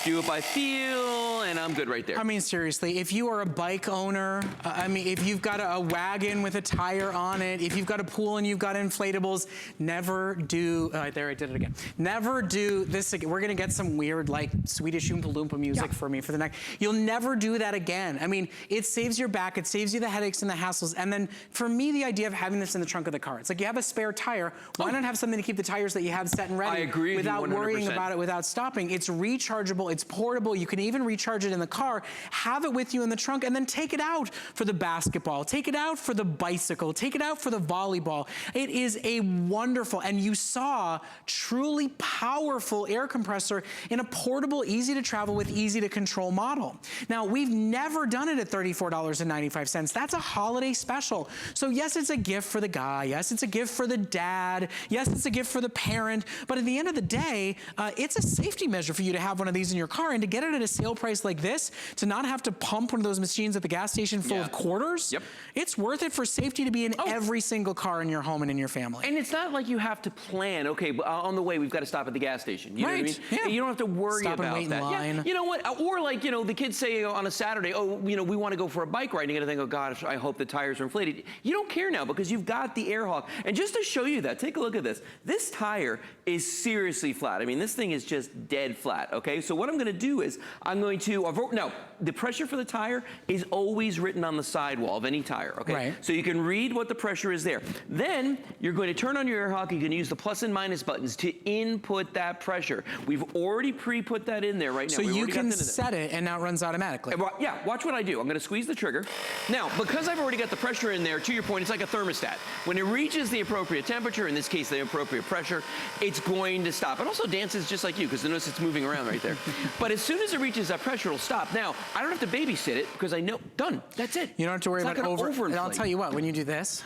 Do it by feel, and I'm good right there. I mean, seriously, if you are a bike owner, I mean, if you've got a wagon with a tire on it, if you've got a pool and you've got inflatables, never do, there I did it again. Never do this again. We're gonna get some weird, like, Swedish Oompa Loompa music for me for the next. You'll never do that again. I mean, it saves your back, it saves you the headaches and the hassles, and then for me, the idea of having this in the trunk of the car, it's like you have a spare tire, why not have something to keep the tires that you have set and ready I agree without with you 100%. worrying about it, without stopping. It's rechargeable, it's portable, you can even recharge it in the car, have it with you in the trunk, and then take it out for the basketball, take it out for the bicycle, take it out for the volleyball. It is a wonderful, and you saw truly powerful air compressor in a portable, easy to travel with, easy to control model. Now, we've never done it at $34.95. That's a holiday special. So yes, it's a gift for the guy. Yes, it's a gift for the dad. Yes, it's a gift for the parent. But at the end of the day, it's a safety measure for you to have one of these in your car, and to get it at a sale price like this, to not have to pump one of those machines at the gas station full of quarters, it's worth it for safety to be in every single car in your home and in your family. And it's not like you have to plan, okay, on the way we've got to stop at the gas station. You know what I mean? Yeah. You don't have to worry Stop about and wait that. in line. Yeah, you know what? Or like, you know, the kids say on a Saturday, oh, you know, we want to go for a bike ride. And you're going to think, oh God, I hope the tires are inflated. You don't care now because you've got the Air Hawk. And just to show you that, take a look at this. This tire is seriously flat. I mean, this thing is just dead flat, okay? So what I'm going to do is I'm going to, now, the pressure for the tire is always written on the sidewall of any tire, okay? Right. So you can read what the pressure is there. Then you're going to turn on your Air Hawk. You're going to use the plus and minus buttons to input that pressure. We've already pre-put that in there right now. So you can set it and now it runs automatically. Yeah, watch what I do. I'm going to squeeze the trigger. Now, because I've already got the pressure in there, to your point, it's like a thermostat. When it reaches the appropriate temperature, in this case, the appropriate pressure, it's going to stop. It also dances just like you, because notice it's moving around right there. But as soon as it reaches that pressure, it'll stop. Now, I don't have to babysit it because I know, done, that's it. You don't have to worry about over. And I'll overinflate. tell you what, when you do this,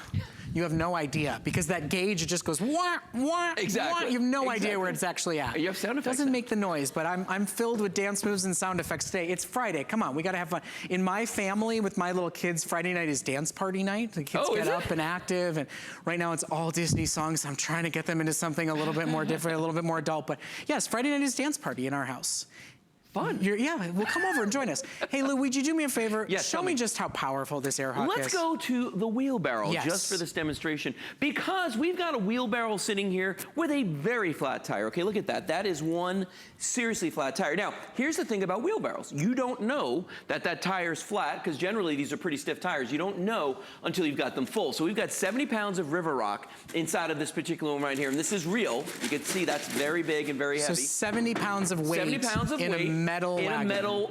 you have no idea because that gauge just goes wah, wah, Exactly. wah. You have no idea where it's actually at. You have sound effects. Doesn't make the noise, but I'm filled with dance moves and sound effects today. It's Friday. Come on, we got to have fun. In my family, with my little kids, Friday night is dance party night. The kids get up and active, and right now it's all Disney songs. I'm trying to get them into something a little bit more different, a little bit more adult. But yes, Friday night is dance party in our house. Fun. Yeah, well, come over and join us. Hey, Lou, would you do me a favor? Yes, Show me just how powerful this Air Hawk is. Let's go to the wheelbarrow just for this demonstration, because we've got a wheelbarrow sitting here with a very flat tire. Okay, look at that. That is one seriously flat tire. Now, here's the thing about wheelbarrows. You don't know that that tire's flat, because generally these are pretty stiff tires. You don't know until you've got them full. So we've got 70 pounds of River Rock inside of this particular one right here, and this is real. You can see that's very big and very heavy. So 70 pounds of weight 70 pounds of in weight. a metal wagon.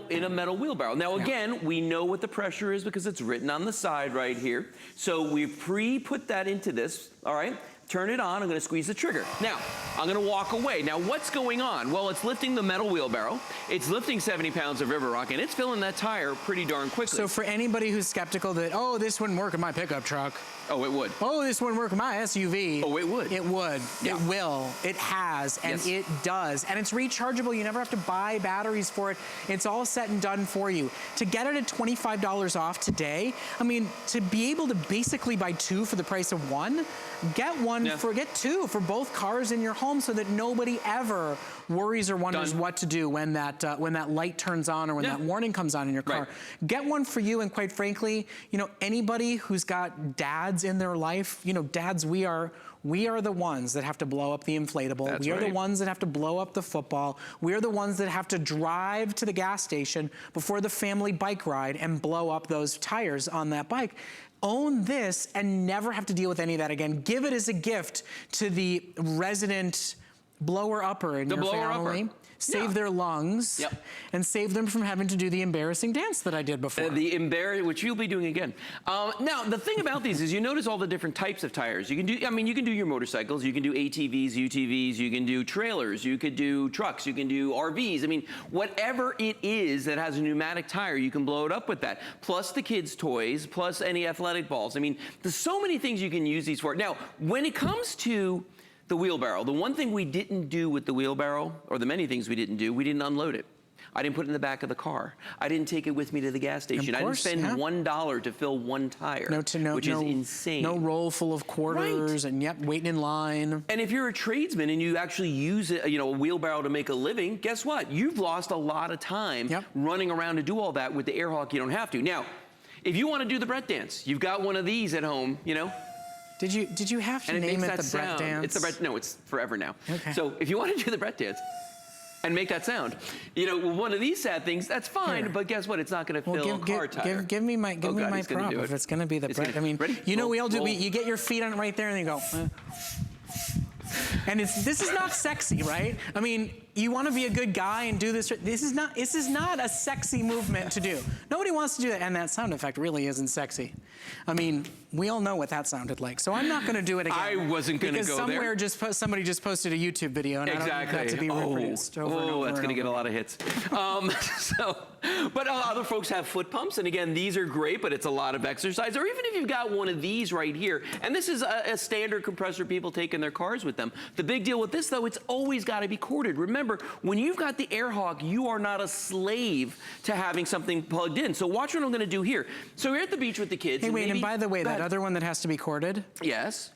In a metal wheelbarrow. Now again, we know what the pressure is because it's written on the side right here. So we pre-put that into this, all right? turn it on, I'm gonna squeeze the trigger. Now, I'm gonna walk away. Now, what's going on? Well, it's lifting the metal wheelbarrow, it's lifting 70 pounds of river rock, and it's filling that tire pretty darn quickly. So for anybody who's skeptical that, oh, this wouldn't work in my pickup truck. Oh, it would. Oh, this wouldn't work in my SUV. Oh, it would. It would. Yeah. It will. It has, and Yes. it does. And it's rechargeable. You never have to buy batteries for it. It's all set and done for you. To get it at $25 off today, I mean, to be able to basically buy two for the price of one, get one get two for both cars in your home so that nobody ever worries or wonders what to do when that light turns on or when that warning comes on in your car. Right. Get one for you, and quite frankly, you know, anybody who's got dads in their life, you know, dads, we are the ones that have to blow up the inflatable. That's we are right. the ones that have to blow up the football. We are the ones that have to drive to the gas station before the family bike ride and blow up those tires on that bike. Own this and never have to deal with any of that again. Give it as a gift to the resident blower-upper in your family. Save their lungs and save them from having to do the embarrassing dance that I did before. Which you'll be doing again. Now, the thing about these is you notice all the different types of tires. You can do, I mean, you can do your motorcycles, you can do ATVs, UTVs, you can do trailers, you could do trucks, you can do RVs. I mean, whatever it is that has a pneumatic tire, you can blow it up with that. Plus the kids' toys, plus any athletic balls. I mean, there's so many things you can use these for. Now, when it comes to the wheelbarrow, the one thing we didn't do with the wheelbarrow, or the many things we didn't do, we didn't unload it. I didn't put it in the back of the car. I didn't take it with me to the gas station. I didn't spend $1 to fill one tire, which is insane. No roll full of quarters and waiting in line. And if you're a tradesman and you actually use it, you know, a wheelbarrow to make a living, guess what? You've lost a lot of time running around to do all that. With the Airhawk, you don't have to. Now, if you want to do the Brett dance, you've got one of these at home, you know. Did you have to name it the Brett dance? It's the Brett. No, it's forever now. Okay. So if you want to do the Brett dance and make that sound, you know, one of these sad things, that's fine. But guess what? It's not going to fill a car tire. Give me my prop if it's going to be the Brett. I mean, you know, we all do. You get your feet on it right there, and you go. And this is not sexy, right? I mean, you want to be a good guy and do this. This is not a sexy movement to do. Nobody wants to do that, and that sound effect really isn't sexy. I mean, we all know what that sounded like, so I'm not going to do it again. I wasn't going to go there. Because somebody just posted a YouTube video, and I don't want that to be reproduced over and over. That's going to get a lot of hits. But other folks have foot pumps, and again, these are great, but it's a lot of exercise. Or even if you've got one of these right here, and this is a standard compressor people take in their cars with them. The big deal with this, though, it's always got to be corded. Remember, when you've got the Airhawk, you are not a slave to having something plugged in. So watch what I'm going to do here. So we're at the beach with the kids. Hey, wait, and by the way, that other one that has to be corded? Yes.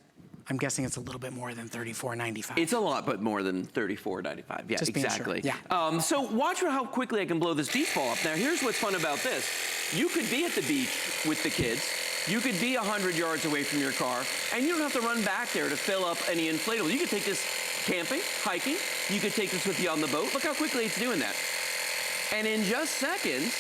I'm guessing it's a little bit more than $34.95. It's a lot, but more than $34.95. Yeah, just exactly. Sure. Yeah. So watch how quickly I can blow this beach ball up. Now, here's what's fun about this. You could be at the beach with the kids. You could be 100 yards away from your car, and you don't have to run back there to fill up any inflatable. You could take this camping, hiking. You could take this with you on the boat. Look how quickly it's doing that. And in just seconds,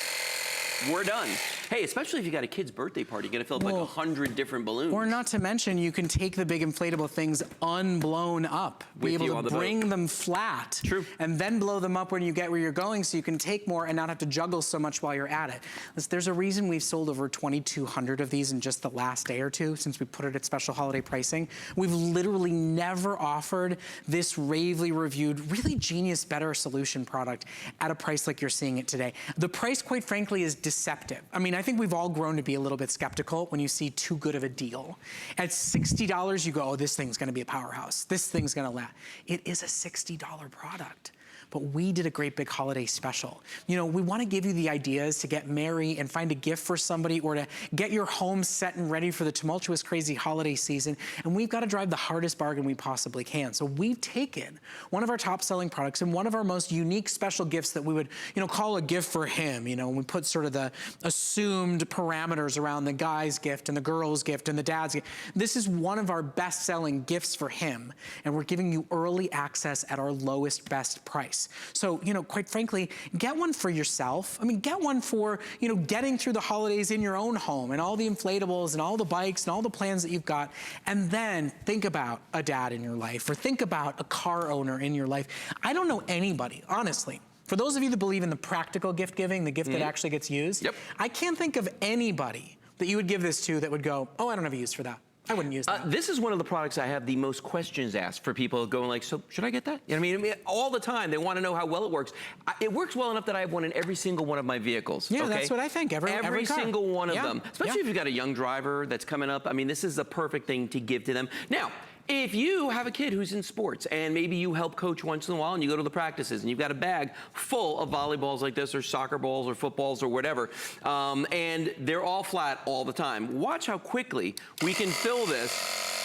we're done. Hey, especially if you got a kid's birthday party, you're gonna fill up like 100 different balloons. Or not to mention, you can take the big inflatable things unblown up, be able to bring them flat, and then blow them up when you get where you're going, so you can take more and not have to juggle so much while you're at it. There's a reason we've sold over 2,200 of these in just the last day or two since we put it at special holiday pricing. We've literally never offered this ravely reviewed, really genius, better solution product at a price like you're seeing it today. The price, quite frankly, is deceptive. I mean, I think we've all grown to be a little bit skeptical when you see too good of a deal. At $60, you go, oh, this thing's gonna be a powerhouse. This thing's gonna last. It is a $60 product. But we did a great big holiday special. You know, we wanna give you the ideas to get merry and find a gift for somebody, or to get your home set and ready for the tumultuous, crazy holiday season. And we've gotta drive the hardest bargain we possibly can. So we've taken one of our top selling products and one of our most unique special gifts that we would, you know, call a gift for him. You know, and we put sort of the assumed parameters around the guy's gift and the girl's gift and the dad's gift. This is one of our best selling gifts for him. And we're giving you early access at our lowest, best price. So, you know, quite frankly, get one for yourself. I mean, get one for, you know, getting through the holidays in your own home, and all the inflatables and all the bikes and all the plans that you've got. And then think about a dad in your life, or think about a car owner in your life. I don't know anybody, honestly. For those of you that believe in the practical gift giving, the gift that actually gets used, I can't think of anybody that you would give this to that would go, oh, I don't have a use for that. I wouldn't use that. This is one of the products I have the most questions asked for people going like, so should I get that? You know what I mean? All the time, they want to know how well it works. It works well enough that I have one in every single one of my vehicles. Yeah, okay? that's what I think. Every car. single one of them. Especially if you've got a young driver that's coming up. I mean, this is the perfect thing to give to them. Now, if you have a kid who's in sports and maybe you help coach once in a while and you go to the practices and you've got a bag full of volleyballs like this or soccer balls or footballs or whatever, and they're all flat all the time, watch how quickly we can fill this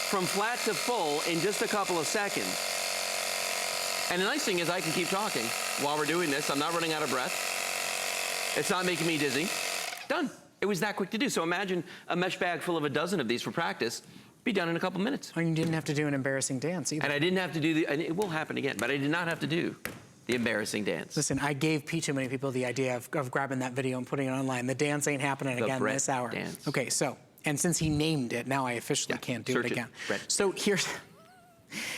from flat to full in just a couple of seconds. And the nice thing is I can keep talking while we're doing this. I'm not running out of breath. It's not making me dizzy. Done. It was that quick to do. So imagine a mesh bag full of a dozen of these for practice. Be done in a couple minutes. And you didn't have to do an embarrassing dance either. And I didn't have to do and it will happen again, but I did not have to do the embarrassing dance. Listen, I gave too many people the idea of grabbing that video and putting it online. The dance ain't happening again this hour. Dance. Okay, so, and since he named it, now I officially can't do it again. So here's,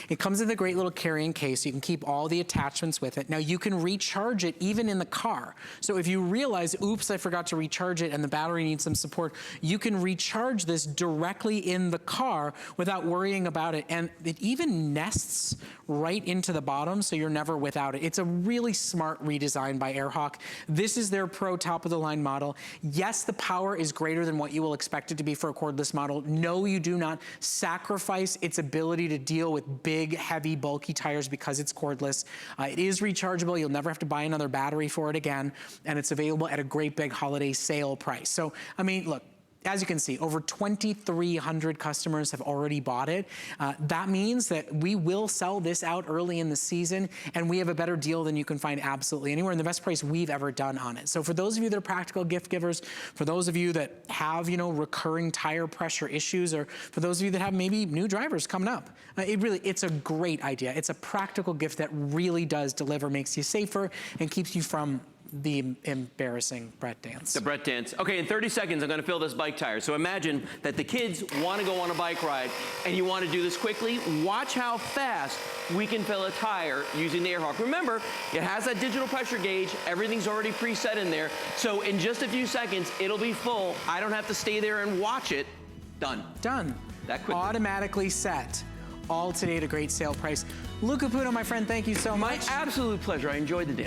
it comes in the great little carrying case. You can keep all the attachments with it. Now you can recharge it even in the car. So if you realize, oops, I forgot to recharge it and the battery needs some support, you can recharge this directly in the car without worrying about it. And it even nests right into the bottom, so you're never without it. It's a really smart redesign by AirHawk. This is their Pro top-of-the-line model. Yes, the power is greater than what you will expect it to be for a cordless model. No, you do not sacrifice its ability to deal with big, heavy, bulky tires because it's cordless. It is rechargeable. You'll never have to buy another battery for it again. And it's available at a great big holiday sale price. So, I mean, look, as you can see, over 2,300 customers have already bought it. That means that we will sell this out early in the season, and we have a better deal than you can find absolutely anywhere, and the best price we've ever done on it. So for those of you that are practical gift givers, for those of you that have, you know, recurring tire pressure issues, or for those of you that have maybe new drivers coming up, it's a great idea. It's a practical gift that really does deliver, makes you safer, and keeps you from the embarrassing Brett dance. The Brett dance. Okay, in 30 seconds, I'm gonna fill this bike tire. So imagine that the kids wanna go on a bike ride and you wanna do this quickly. Watch how fast we can fill a tire using the AirHawk. Remember, it has that digital pressure gauge. Everything's already preset in there. So in just a few seconds, it'll be full. I don't have to stay there and watch it. Done. Done. That quickly. Automatically set. All today at a great sale price. Luca Puto, my friend, thank you so much. My absolute pleasure. I enjoyed the dance.